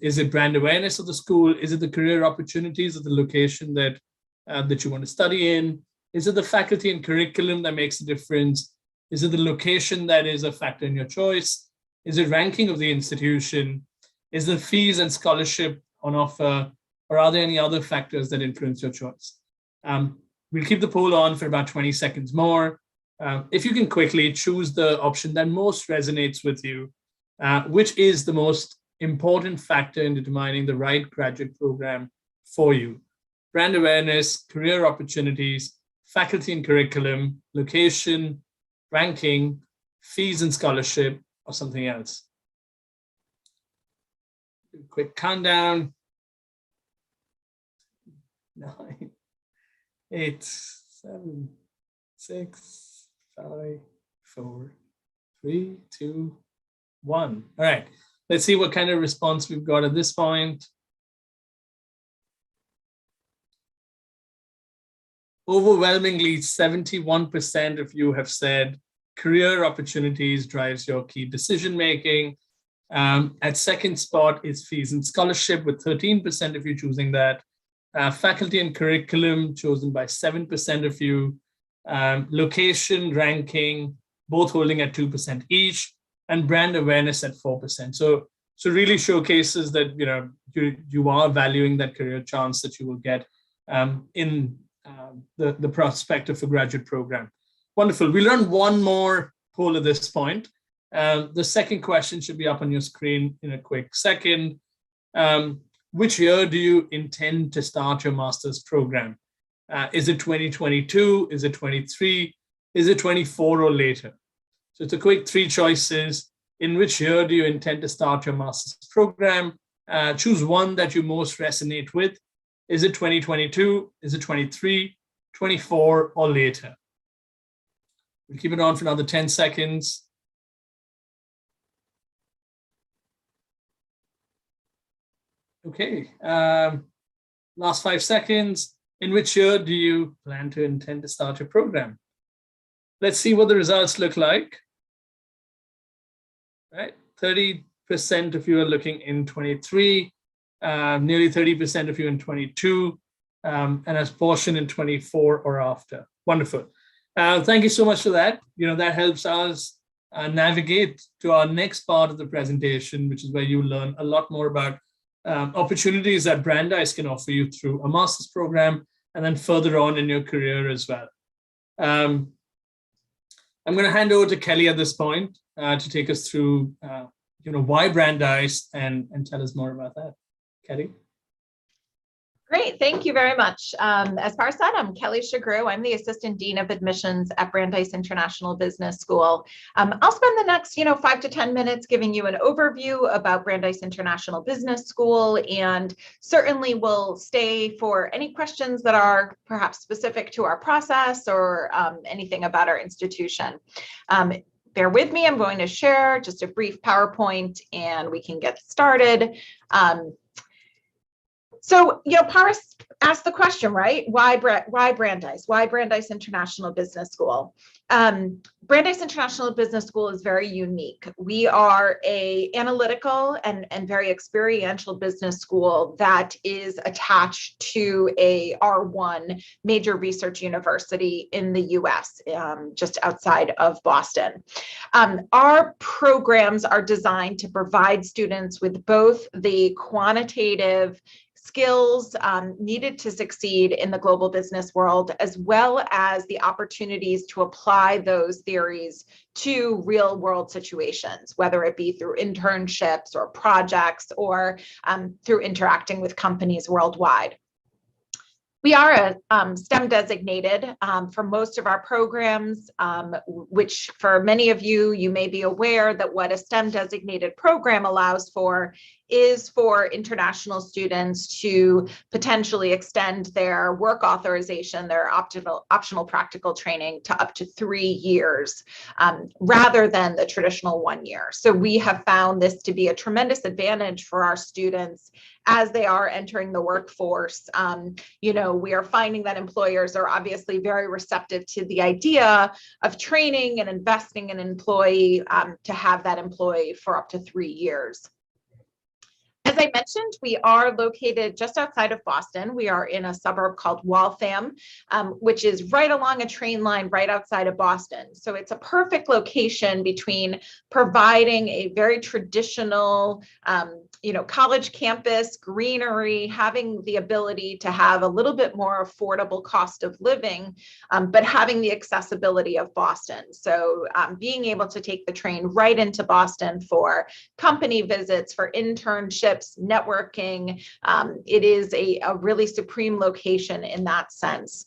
Is it brand awareness of the school? Is it the career opportunities of the location that you want to study in? Is it the faculty and curriculum that makes a difference? Is it the location that is a factor in your choice? Is it ranking of the institution? Is the fees and scholarship on offer? Or are there any other factors that influence your choice? We'll keep the poll on for about 20 seconds more. If you can quickly choose the option that most resonates with you, which is the most important factor in determining the right graduate program for you? Brand awareness, career opportunities, faculty and curriculum, location, ranking, fees and scholarship, or something else. Quick countdown. 9, 8, 7, 6, 5, 4, 3, 2, 1. All right, let's see what kind of response we've got at this point. Overwhelmingly, 71% of you have said career opportunities drives your key decision making. At second spot is fees and scholarship, with 13% of you choosing that. Faculty and curriculum chosen by 7% of you. Location, ranking, both holding at 2% each, and brand awareness at 4%. So really showcases that you are valuing that career chance that you will get in the prospect of a graduate program. Wonderful. We'll run one more poll at this point. The second question should be up on your screen in a quick second. Which year do you intend to start your master's program? Is it 2022? Is it 23? Is it 24 or later? So it's a quick 3 choices. In which year do you intend to start your master's program? Choose one that you most resonate with. Is it 2022? Is it 23, 24, or later? We'll keep it on for another 10 seconds. Okay, last 5 seconds. In which year do you intend to start your program? Let's see what the results look like. Right, 30% of you are looking in 23, nearly 30% of you in 22, and a portion in 24 or after. Wonderful. Thank you so much for that. That helps us navigate to our next part of the presentation, which is where you learn a lot more about opportunities that Brandeis can offer you through a master's program, and then further on in your career as well. I'm going to hand over to Kelly at this point to take us through, why Brandeis and tell us more about that. Kelly. Great, thank you very much. As Par said, I'm 𝗀𝗲𝗂𝗁. I'm the Assistant Dean of Admissions at Brandeis International Business School. I'll spend the next 5 to 10 minutes giving you an overview about Brandeis International Business School, and certainly will stay for any questions that are perhaps specific to our process or anything about our institution. Bear with me, I'm going to share just a brief PowerPoint and we can get started. So, Paris asked the question, right? Why Brandeis? Why Brandeis International Business School? Brandeis International Business School is very unique. We are an analytical and very experiential business school that is attached to a R1 major research university in the US, just outside of Boston. Our programs are designed to provide students with both the quantitative skills needed to succeed in the global business world, as well as the opportunities to apply those theories to real world situations, whether it be through internships or projects or through interacting with companies worldwide. We are a STEM designated for most of our programs, which for many of you, you may be aware that what a STEM designated program allows for is for international students to potentially extend their work authorization, their optional practical training to up to 3 years, rather than the traditional 1 year. So we have found this to be a tremendous advantage for our students as they are entering the workforce. We are finding that employers are obviously very receptive to the idea of training and investing in an employee to have that employee for up to 3 years. As I mentioned, we are located just outside of Boston. We are in a suburb called Waltham, which is right along a train line right outside of Boston. So it's a perfect location between providing a very traditional, college campus, greenery, having the ability to have a little bit more affordable cost of living, but having the accessibility of Boston. So being able to take the train right into Boston for company visits, for internships, networking. It is a really supreme location in that sense.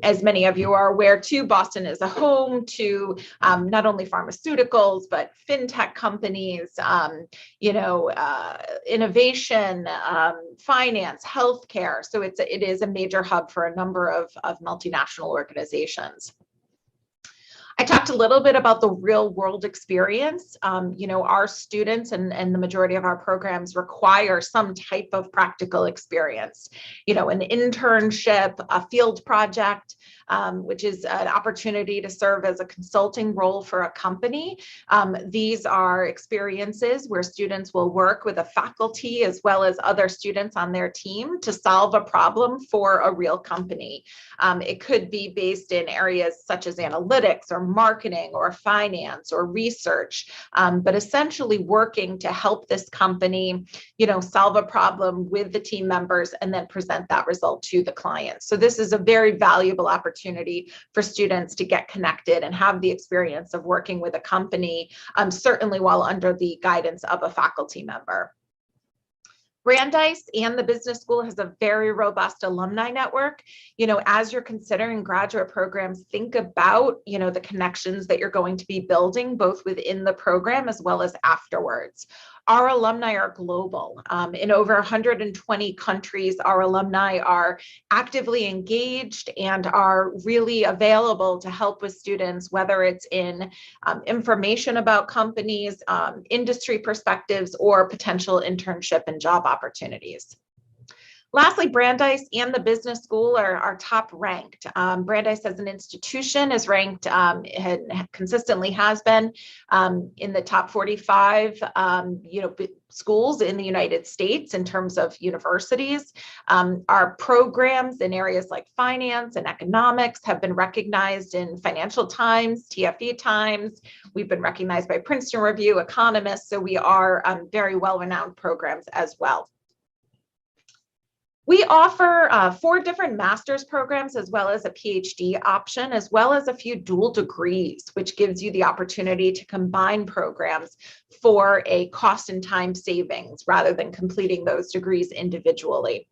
As many of you are aware too, Boston is a home to not only pharmaceuticals, but fintech companies, innovation, finance, healthcare. So it is a major hub for a number of multinational organizations. I talked a little bit about the real world experience. Our students and the majority of our programs require some type of practical experience, an internship, a field project, which is an opportunity to serve as a consulting role for a company. These are experiences where students will work with a faculty as well as other students on their team to solve a problem for a real company. It could be based in areas such as analytics or marketing or finance or research, but essentially working to help this company, solve a problem with the team members and then present that result to the client. So this is a very valuable opportunity for students to get connected and have the experience of working with a company, certainly while under the guidance of a faculty member. Brandeis and the business school has a very robust alumni network. As you're considering graduate programs, think about, the connections that you're going to be building both within the program as well as afterwards. Our alumni are global. In over 120 countries, our alumni are actively engaged and are really available to help with students, whether it's in information about companies, industry perspectives, or potential internship and job opportunities. Lastly, Brandeis and the business school are top ranked. Brandeis as an institution is ranked, consistently has been in the top 45, schools in the United States in terms of universities. Our programs in areas like finance and economics have been recognized in Financial Times, TFE Times. We've been recognized by Princeton Review, Economist. So we are very well-renowned programs as well. We offer 4 different master's programs as well as a PhD option, as well as a few dual degrees, which gives you the opportunity to combine programs for a cost and time savings rather than completing those degrees individually.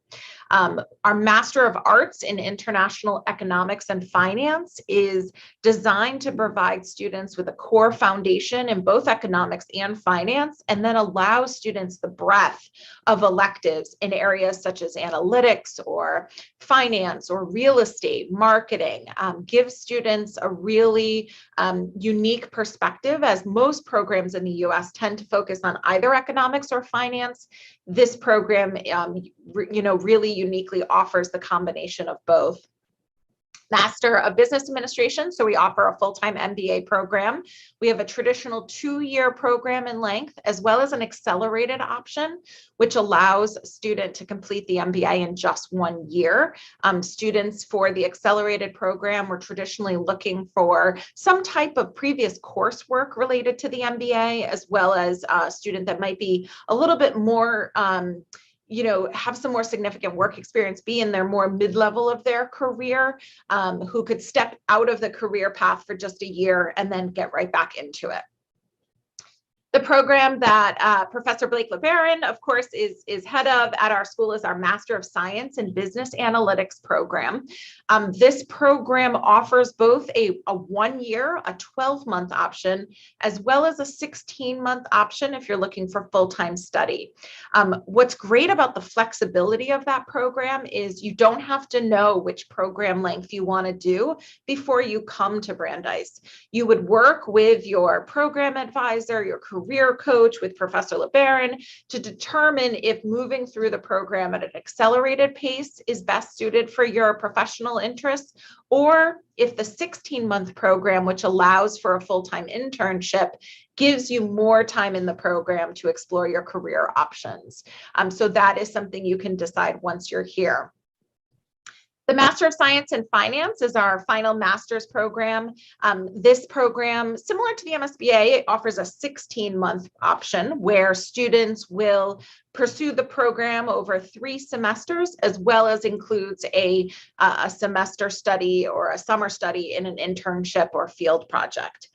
Our Master of Arts in International Economics and Finance is designed to provide students with a core foundation in both economics and finance, and then allows students the breadth of electives in areas such as analytics or finance or real estate, marketing, gives students a really unique perspective, as most programs in the US tend to focus on either economics or finance. This program, really uniquely offers the combination of both. Master of Business Administration. So we offer a full-time MBA program. We have a traditional 2-year program in length, as well as an accelerated option, which allows a student to complete the MBA in just 1 year. Students for the accelerated program were traditionally looking for some type of previous coursework related to the MBA, as well as a student that might be a little bit more have some more significant work experience, be in their more mid-level of their career, who could step out of the career path for just a year and then get right back into it. The program that Professor Blake LeBaron, of course, is head of at our school is our Master of Science in Business Analytics program. This program offers both a 1-year, a 12-month option, as well as a 16-month option if you're looking for full-time study. What's great about the flexibility of that program is you don't have to know which program length you want to do before you come to Brandeis. You would work with your program advisor, your career coach, with Professor LeBaron to determine if moving through the program at an accelerated pace is best suited for your professional interests, or if the 16-month program, which allows for a full-time internship, gives you more time in the program to explore your career options. So that is something you can decide once you're here. The Master of Science in Finance is our final master's program. This program, similar to the MSBA, offers a 16-month option where students will pursue the program over 3 semesters, as well as includes a semester study or a summer study in an internship or field project.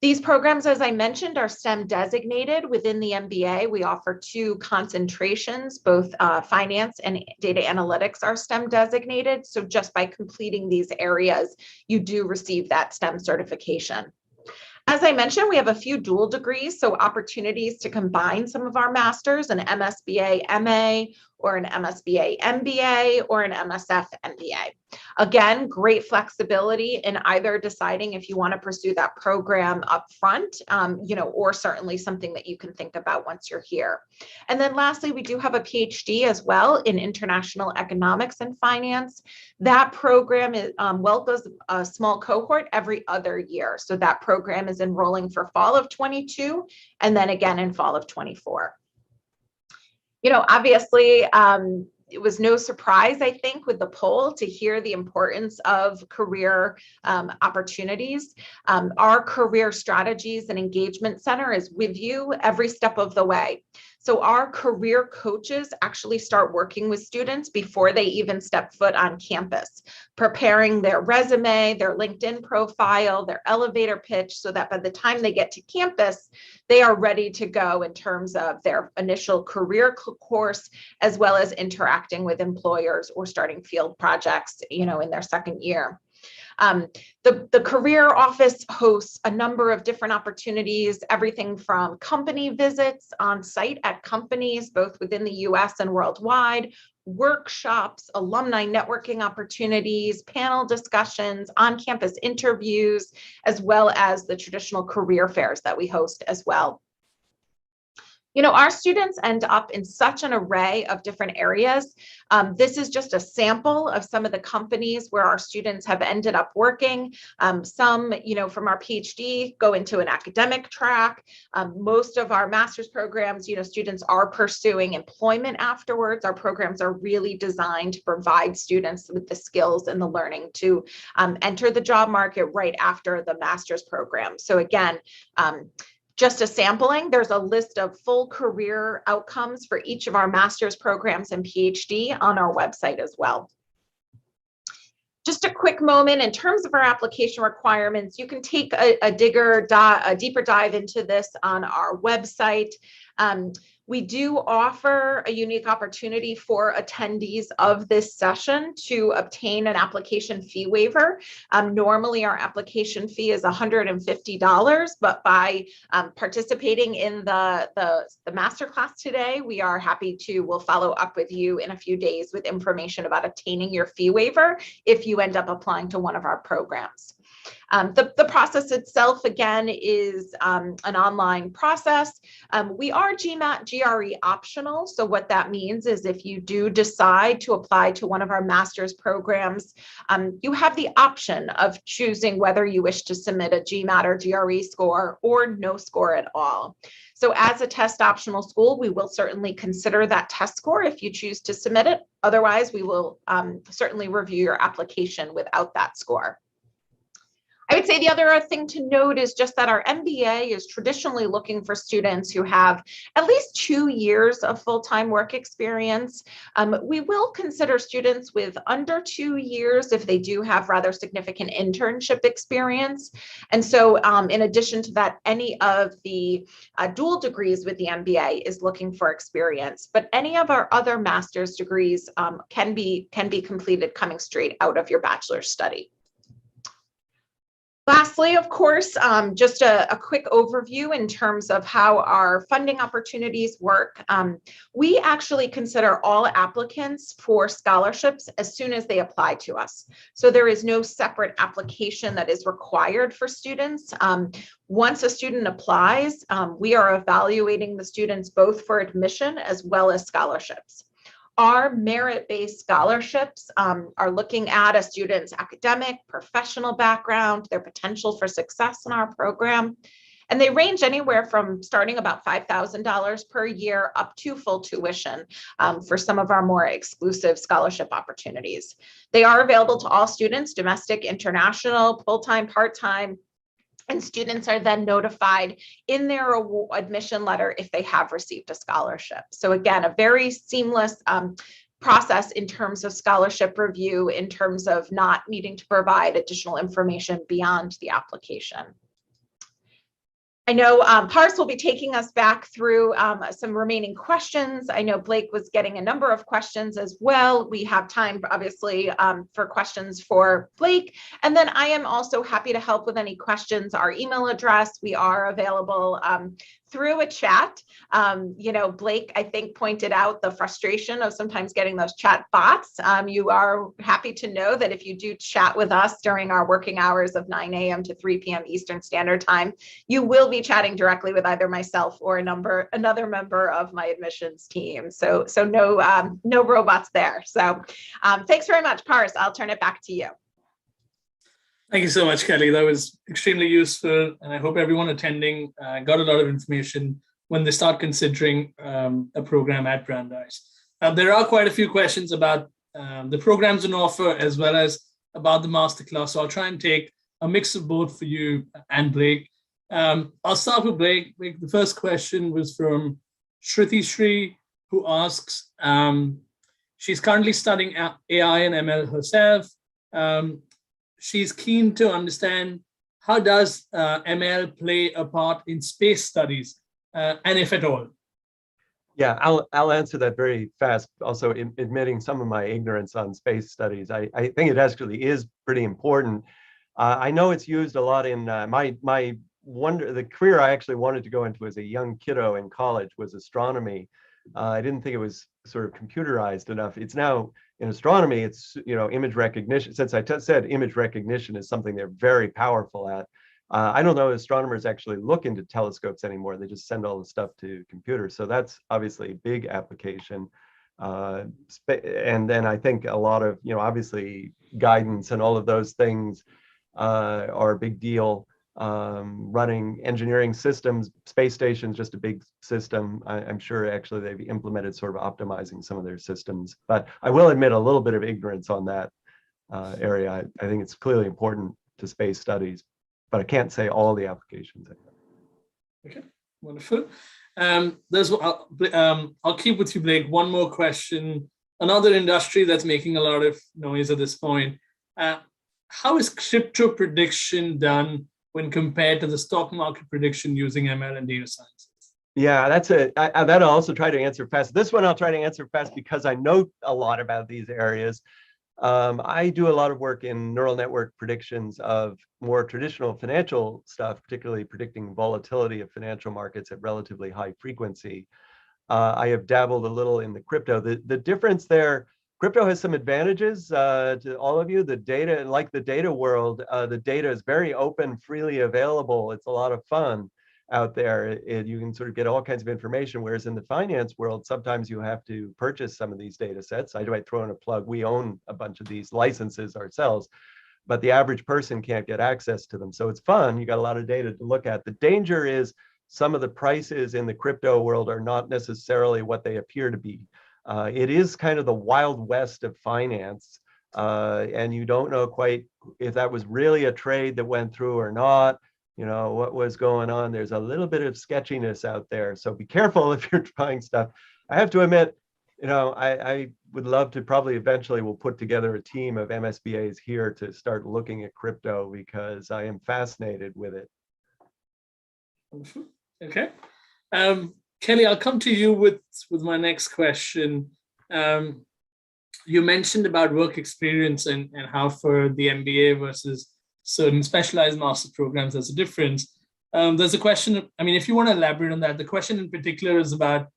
These programs, as I mentioned, are STEM designated within the MBA. We offer 2 concentrations, both finance and data analytics are STEM designated. So just by completing these areas, you do receive that STEM certification. As I mentioned, we have a few dual degrees, so opportunities to combine some of our masters, an MSBA MA, or an MSBA MBA, or an MSF MBA. Again, great flexibility in either deciding if you want to pursue that program up front, or certainly something that you can think about once you're here. And then lastly, we do have a PhD as well in international economics and finance. That program is, welcomes a small cohort every other year. So that program is enrolling for fall of 22 and then again in fall of 24. Obviously, it was no surprise, I think, with the poll to hear the importance of career opportunities. Our Career Strategies and Engagement Center is with you every step of the way. So our career coaches actually start working with students before they even step foot on campus, preparing their resume, their LinkedIn profile, their elevator pitch, so that by the time they get to campus, they are ready to go in terms of their initial career course, as well as interacting with employers or starting field projects, in their second year. The career office hosts a number of different opportunities, everything from company visits on site at companies, both within the US and worldwide, workshops, alumni networking opportunities, panel discussions, on-campus interviews, as well as the traditional career fairs that we host as well. Our students end up in such an array of different areas. This is just a sample of some of the companies where our students have ended up working. Some, from our PhD go into an academic track. Most of our master's programs, students are pursuing employment afterwards. Our programs are really designed to provide students with the skills and the learning to enter the job market right after the master's program. So again, just a sampling, there's a list of full career outcomes for each of our master's programs and PhD on our website as well. Just a quick moment in terms of our application requirements, you can take a deeper dive into this on our website. We do offer a unique opportunity for attendees of this session to obtain an application fee waiver. Normally, our application fee is $150, but by participating in the masterclass today, we are happy to, we'll follow up with you in a few days with information about obtaining your fee waiver if you end up applying to one of our programs. The process itself, again, is an online process. We are GMAT-GRE optional. So what that means is if you do decide to apply to one of our master's programs, you have the option of choosing whether you wish to submit a GMAT or GRE score or no score at all. So as a test optional school, we will certainly consider that test score if you choose to submit it. Otherwise, we will certainly review your application without that score. I would say the other thing to note is just that our MBA is traditionally looking for students who have at least 2 years of full-time work experience. We will consider students with under 2 years if they do have rather significant internship experience. And so in addition to that, any of the dual degrees with the MBA is looking for experience, but any of our other master's degrees can be completed coming straight out of your bachelor's study. Lastly, of course, just a quick overview in terms of how our funding opportunities work. We actually consider all applicants for scholarships as soon as they apply to us. So there is no separate application that is required for students. Once a student applies, we are evaluating the students both for admission as well as scholarships. Our merit-based scholarships are looking at a student's academic, professional background, their potential for success in our program. And they range anywhere from starting about $5,000 per year up to full tuition for some of our more exclusive scholarship opportunities. They are available to all students, domestic, international, full-time, part-time, and students are then notified in their admission letter if they have received a scholarship. So again, a very seamless process in terms of scholarship review, in terms of not needing to provide additional information beyond the application. I know Paris will be taking us back through some remaining questions. I know Blake was getting a number of questions as well. We have time, obviously, for questions for Blake. And then I am also happy to help with any questions. Our email address, we are available through a chat. You know, Blake, I think, pointed out the frustration of sometimes getting those chat bots. You are happy to know that if you do chat with us during our working hours of 9 a.m. to 3 p.m. Eastern Standard Time, you will be chatting directly with either myself or another member of my admissions team. So no robots there. So thanks very much, Paris. I'll turn it back to you. Thank you so much, Kelly. That was extremely useful, and I hope everyone attending got a lot of information when they start considering a program at Brandeis. There are quite a few questions about the programs on offer as well as about the masterclass, so I'll try and take a mix of both for you and Blake. I'll start with Blake. The first question was from 𝗀𝗽𝗲𝗁, who asks, she's currently studying AI and ML herself. She's keen to understand, how does ML play a part in space studies, and if at all? Yeah, I'll answer that very fast. Also, admitting some of my ignorance on space studies, I think it actually is pretty important. I know it's used a lot in the career I actually wanted to go into as a young kiddo in college was astronomy. I didn't think it was sort of computerized enough. It's now in astronomy, it's, you know, image recognition. Since I said image recognition is something they're very powerful at. I don't know if astronomers actually look into telescopes anymore. They just send all the stuff to computers. So that's obviously a big application. And then I think a lot of, you know, obviously guidance and all of those things are a big deal. Running engineering systems, space stations, just a big system. I'm sure actually they've implemented sort of optimizing some of their systems, but I will admit a little bit of ignorance on that area. I think it's clearly important to space studies, but I can't say all the applications. Okay, wonderful. I'll keep with you, Blake. One more question. Another industry that's making a lot of noise at this point. How is crypto prediction done when compared to the stock market prediction using ML and data science? Yeah, that I'll also try to answer fast. This one I'll try to answer fast because I know a lot about these areas. I do a lot of work in neural network predictions of more traditional financial stuff, particularly predicting volatility of financial markets at relatively high frequency. I have dabbled a little in the crypto. The difference there, crypto has some advantages to all of you. The data, like the data world, the data is very open, freely available. It's a lot of fun out there. You can sort of get all kinds of information, whereas in the finance world, sometimes you have to purchase some of these data sets. I might throw in a plug. We own a bunch of these licenses ourselves, but the average person can't get access to them. So it's fun. You got a lot of data to look at. The danger is some of the prices in the crypto world are not necessarily what they appear to be. It is kind of the wild west of finance. and you don't know quite if that was really a trade that went through or not, what was going on. There's a little bit of sketchiness out there. So be careful if you're trying stuff. I have to admit, I would love to probably eventually we'll put together a team of MSBAs here to start looking at crypto because I am fascinated with it. Okay. Kelly, I'll come to you with my next question. You mentioned about work experience and how for the MBA versus certain specialized master's programs, there's a difference. There's a question, if you want to elaborate on that, the question in particular is about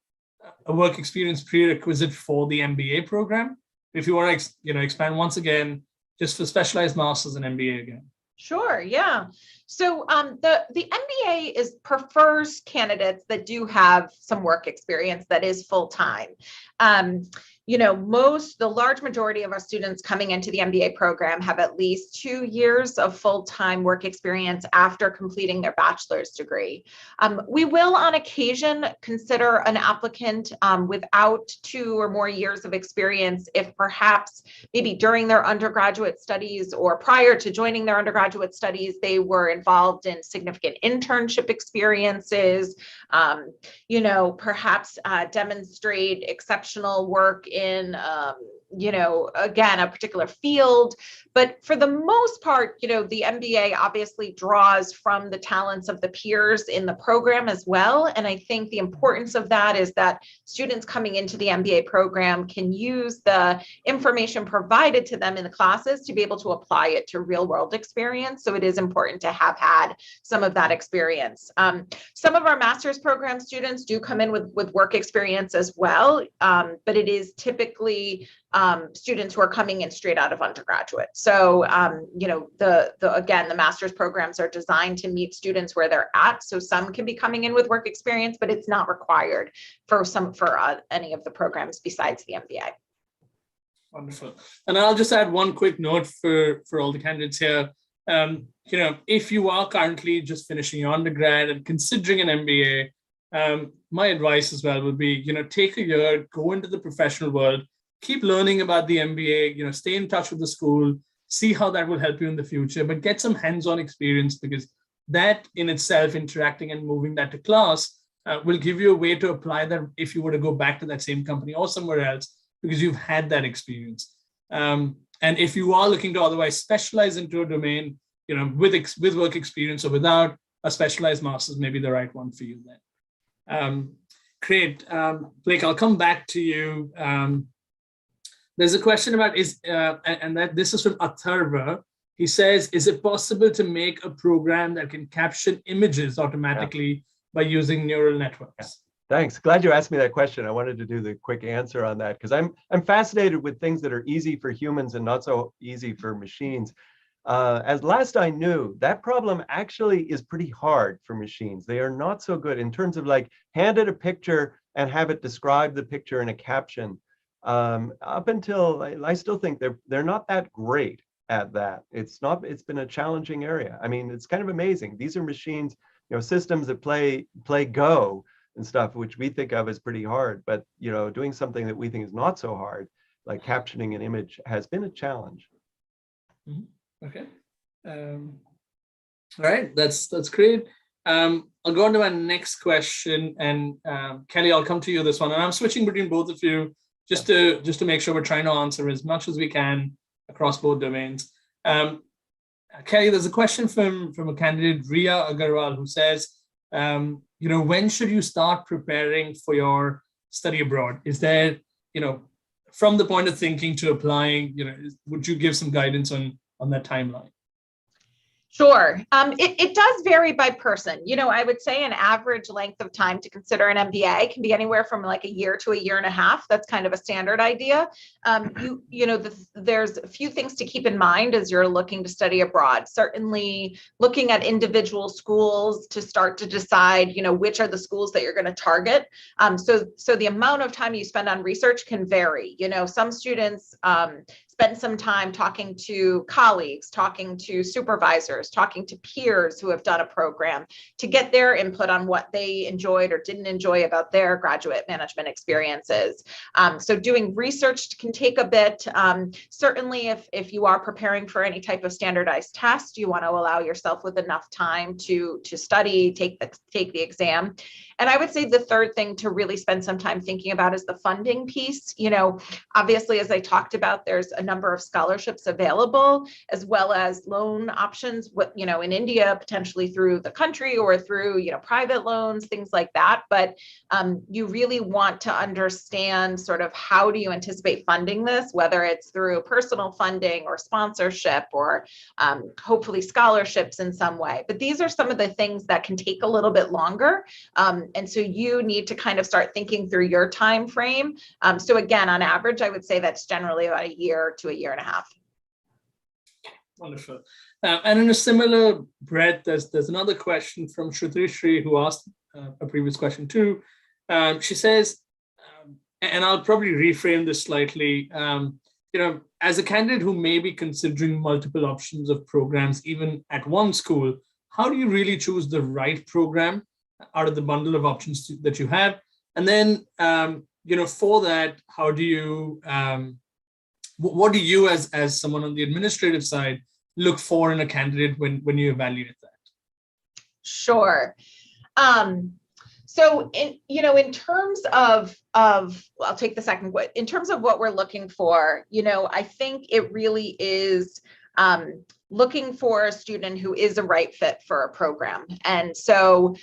a work experience prerequisite for the MBA program. If you want to, expand once again, just for specialized masters and MBA again. Sure, yeah. So the MBA prefers candidates that do have some work experience that is full-time. The large majority of our students coming into the MBA program have at least 2 years of full-time work experience after completing their bachelor's degree. We will on occasion consider an applicant without 2 or more years of experience if perhaps maybe during their undergraduate studies or prior to joining their undergraduate studies, they were involved in significant internship experiences, perhaps demonstrate exceptional work in, again, a particular field. But for the most part, the MBA obviously draws from the talents of the peers in the program as well. And I think the importance of that is that students coming into the MBA program can use the information provided to them in the classes to be able to apply it to real world experience. So it is important to have had some of that experience. Some of our master's program students do come in with work experience as well, but it is typically students who are coming in straight out of undergraduate. So, again, the master's programs are designed to meet students where they're at. So some can be coming in with work experience, but it's not required for any of the programs besides the MBA. Wonderful. And I'll just add one quick note for all the candidates here. If you are currently just finishing your undergrad and considering an MBA, my advice as well would be, take a year, go into the professional world, keep learning about the MBA, stay in touch with the school, see how that will help you in the future, but get some hands-on experience because that in itself, interacting and moving that to class will give you a way to apply that if you were to go back to that same company or somewhere else because you've had that experience. And if you are looking to otherwise specialize into a domain, with work experience or without a specialized master's, maybe the right one for you then. Great. Blake, I'll come back to you. There's a question about this is from Atharva. He says, is it possible to make a program that can caption images automatically by using neural networks? Yeah. Thanks. Glad you asked me that question. I wanted to do the quick answer on that because I'm fascinated with things that are easy for humans and not so easy for machines. As last I knew, that problem actually is pretty hard for machines. They are not so good in terms of hand it a picture and have it describe the picture in a caption. Up until I still think they're not that great at that. It's been a challenging area. It's kind of amazing. These are machines, systems that play Go and stuff, which we think of as pretty hard, but doing something that we think is not so hard, like captioning an image, has been a challenge. Mm-hmm. Okay. All right, that's great. I'll go on to my next question, and Kelly, I'll come to you this one, and I'm switching between both of you just to make sure we're trying to answer as much as we can across both domains. Kelly, there's a question from a candidate, Riya Agarwal, who says, when should you start preparing for your study abroad? Is there, from the point of thinking to applying, would you give some guidance on that timeline? Sure. It does vary by person. I would say an average length of time to consider an MBA can be anywhere from like a year to a year and a half. That's kind of a standard idea. There's a few things to keep in mind as you're looking to study abroad. Certainly looking at individual schools to start to decide, which are the schools that you're going to target. So the amount of time you spend on research can vary. Some students spend some time talking to colleagues, talking to supervisors, talking to peers who have done a program to get their input on what they enjoyed or didn't enjoy about their graduate management experiences. So doing research can take a bit. Certainly, if you are preparing for any type of standardized test, you want to allow yourself with enough time to study, take the exam. And I would say the third thing to really spend some time thinking about is the funding piece. Obviously, as I talked about, there's a number of scholarships available, as well as loan options, in India, potentially through the country or through, private loans, things like that. But you really want to understand sort of how do you anticipate funding this, whether it's through personal funding or sponsorship or hopefully scholarships in some way. But these are some of the things that can take a little bit longer. And so you need to kind of start thinking through your time frame. So again, on average, I would say that's generally about a year to a year and a half. Wonderful. And in a similar breadth, there's another question from 𝗀𝗽𝗲𝗿 who asked a previous question too. She says, and I'll probably reframe this slightly, as a candidate who may be considering multiple options of programs, even at one school, how do you really choose the right program out of the bundle of options that you have? And then, for that, how do you, what do you as someone on the administrative side look for in a candidate when you evaluate that? Sure. So in terms of I'll take the second one. In terms of what we're looking for, I think it really is looking for a student who is a right fit for a program. And so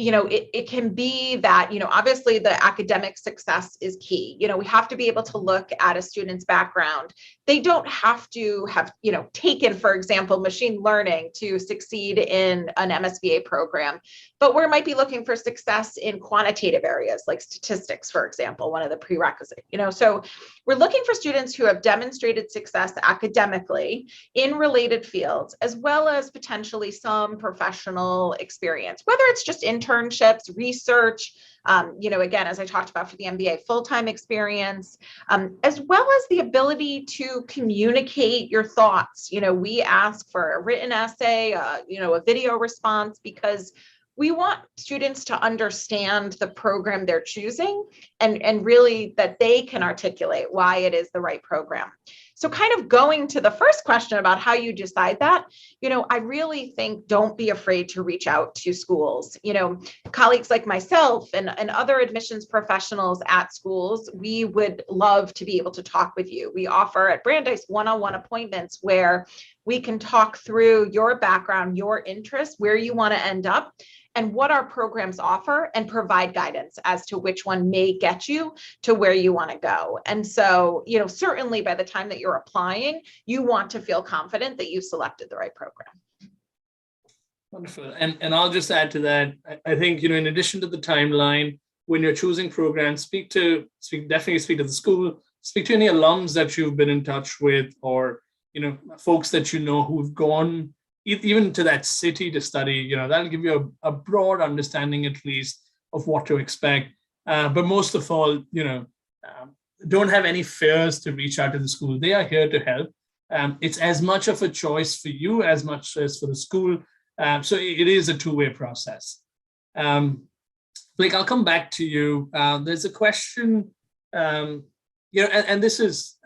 it can be that, obviously the academic success is key. We have to be able to look at a student's background. They don't have to have, taken, for example, machine learning to succeed in an MSBA program, but we might be looking for success in quantitative areas like statistics, for example, one of the prerequisites, so we're looking for students who have demonstrated success academically in related fields, as well as potentially some professional experience, whether it's just internships, research, again, as I talked about for the MBA, full-time experience, as well as the ability to communicate your thoughts. We ask for a written essay, a video response, because we want students to understand the program they're choosing and really that they can articulate why it is the right program. So kind of going to the first question about how you decide that, I really think don't be afraid to reach out to schools. Colleagues like myself and other admissions professionals at schools, we would love to be able to talk with you. We offer at Brandeis one-on-one appointments where we can talk through your background, your interests, where you want to end up, and what our programs offer, and provide guidance as to which one may get you to where you want to go. And so, certainly by the time that you're applying, you want to feel confident that you selected the right program. Wonderful. And I'll just add to that. I think, in addition to the timeline, when you're choosing programs, definitely speak to the school, speak to any alums that you've been in touch with, or, folks that who've gone even to that city to study. That'll give you a broad understanding, at least, of what to expect. But most of all, don't have any fears to reach out to the school. They are here to help. It's as much of a choice for you as much as for the school. So it is a two-way process. Blake, I'll come back to you. There's a question, and this is,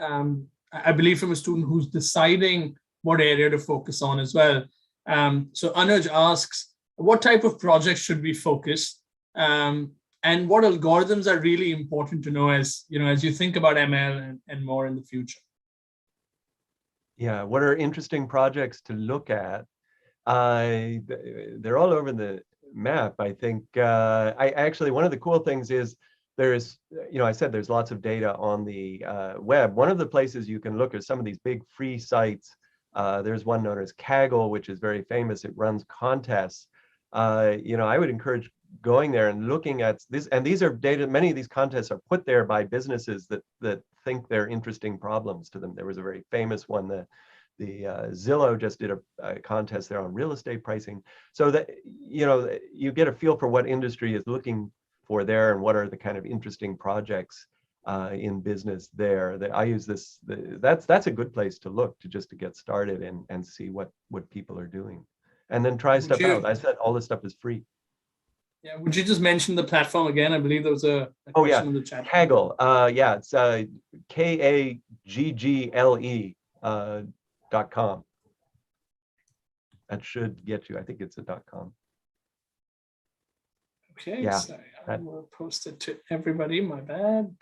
I believe, from a student who's deciding what area to focus on as well. So Anuj asks, what type of projects should we focus? And what algorithms are really important to know as you think about ML and more in the future? Yeah, what are interesting projects to look at? They're all over the map, I think. One of the cool things is there's, I said there's lots of data on the web. One of the places you can look at some of these big free sites. There's one known as Kaggle, which is very famous. It runs contests. I would encourage going there and looking at this. And these are data. Many of these contests are put there by businesses that think they're interesting problems to them. There was a very famous one. The Zillow just did a contest there on real estate pricing. So that you get a feel for what industry is looking for there and what are the kind of interesting projects in business there. I use this, that's a good place to look to get started and see what people are doing. And then try stuff out. I said all this stuff is free. Yeah, would you just mention the platform again? I believe there was a question in the chat. 𝗀𝗲. Yeah, it's KAGGLE.com. That should get you. I think it's a .com. Okay, yeah, sorry, I will post it to everybody. My bad.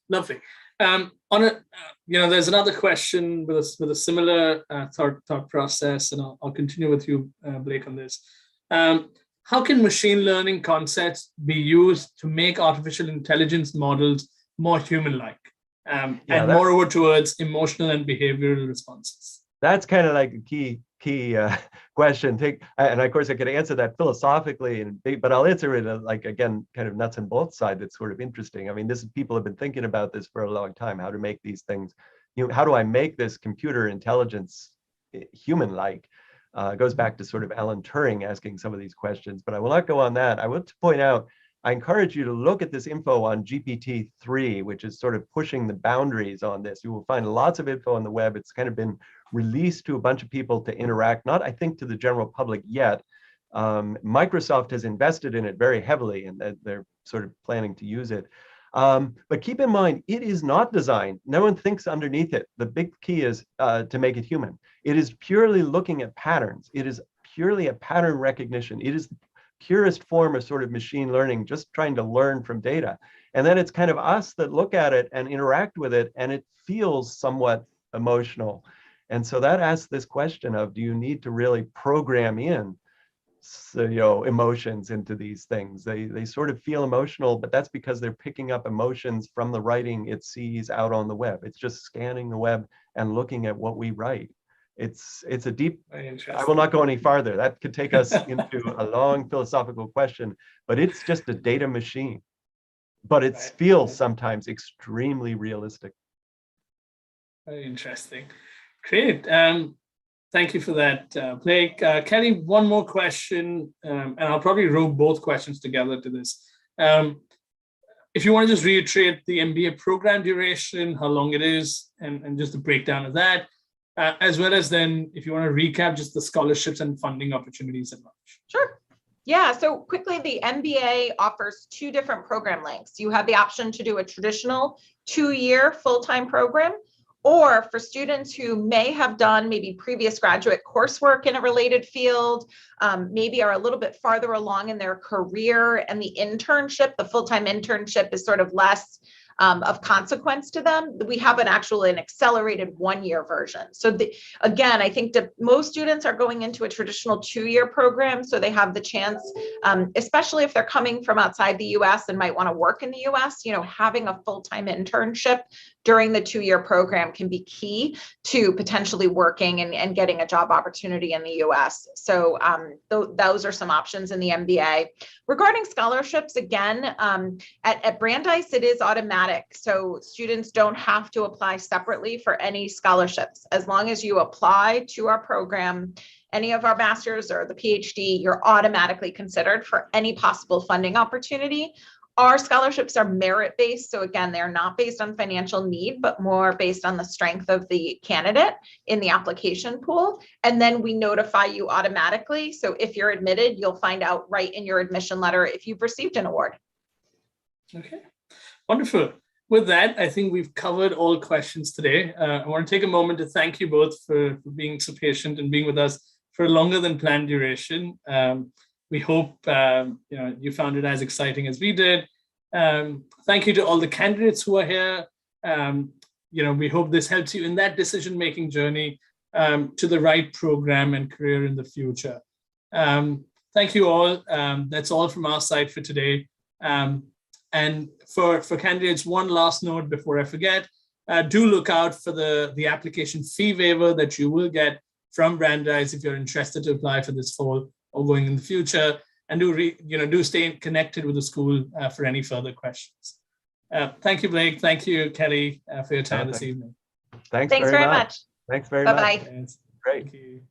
Lovely. On it, there's another question with a similar thought process, and I'll continue with you, Blake, on this. How can machine learning concepts be used to make artificial intelligence models more human-like, and moreover towards emotional and behavioral responses? That's kind of like a key question. And of course I could answer that philosophically, but I'll answer it like, again, kind of nuts and bolts side. That's sort of interesting. I mean, people have been thinking about this for a long time, how to make these things, how do I make this computer intelligence human-like? It goes back to sort of Alan Turing asking some of these questions, but I will not go on that. I want to point out, I encourage you to look at this info on GPT-3, which is sort of pushing the boundaries on this. You will find lots of info on the web. It's kind of been released to a bunch of people to interact, not, I think, to the general public yet. Microsoft has invested in it very heavily, and they're sort of planning to use it. But keep in mind, it is not designed. No one thinks underneath it. The big key is to make it human. It is purely looking at patterns. It is purely a pattern recognition. It is the purest form of sort of machine learning, just trying to learn from data. And then it's kind of us that look at it and interact with it, and it feels somewhat emotional. And so that asks this question of, do you need to really program in emotions into these things? They sort of feel emotional, but that's because they're picking up emotions from the writing it sees out on the web. It's just scanning the web and looking at what we write. It's a deep, I will not go any farther. That could take us into a long philosophical question, but it's just a data machine. But it feels sometimes extremely realistic. Very interesting. Great. Thank you for that, Blake. Kelly, one more question, and I'll probably rope both questions together to this. If you want to just reiterate the MBA program duration, how long it is, and just the breakdown of that, as well as then if you want to recap just the scholarships and funding opportunities at large. Sure. Yeah, so quickly, the MBA offers 2 different program lengths. You have the option to do a traditional 2-year full-time program, or for students who may have done maybe previous graduate coursework in a related field, maybe are a little bit farther along in their career, and the internship, the full-time internship, is sort of less of consequence to them. We have an accelerated 1-year version. So again, I think that most students are going into a traditional 2-year program, so they have the chance, especially if they're coming from outside the US and might want to work in the US, having a full-time internship during the 2-year program can be key to potentially working and getting a job opportunity in the US. So those are some options in the MBA. Regarding scholarships, again, at Brandeis, it is automatic. So students don't have to apply separately for any scholarships. As long as you apply to our program, any of our masters or the PhD, you're automatically considered for any possible funding opportunity. Our scholarships are merit-based. So again, they're not based on financial need, but more based on the strength of the candidate in the application pool. And then we notify you automatically. So if you're admitted, you'll find out right in your admission letter if you've received an award. Okay, wonderful. With that, I think we've covered all questions today. I want to take a moment to thank you both for being so patient and being with us for a longer than planned duration. We hope you found it as exciting as we did. Thank you to all the candidates who are here. We hope this helps you in that decision-making journey to the right program and career in the future. Thank you all. That's all from our side for today. And for candidates, one last note before I forget, do look out for the application fee waiver that you will get from Brandeis if you're interested to apply for this fall or going in the future, and do stay connected with the school for any further questions. Thank you, Blake. Thank you, Kelly, for your time this evening. Thanks very much. Thanks very much. Bye-bye. Great. Thank you.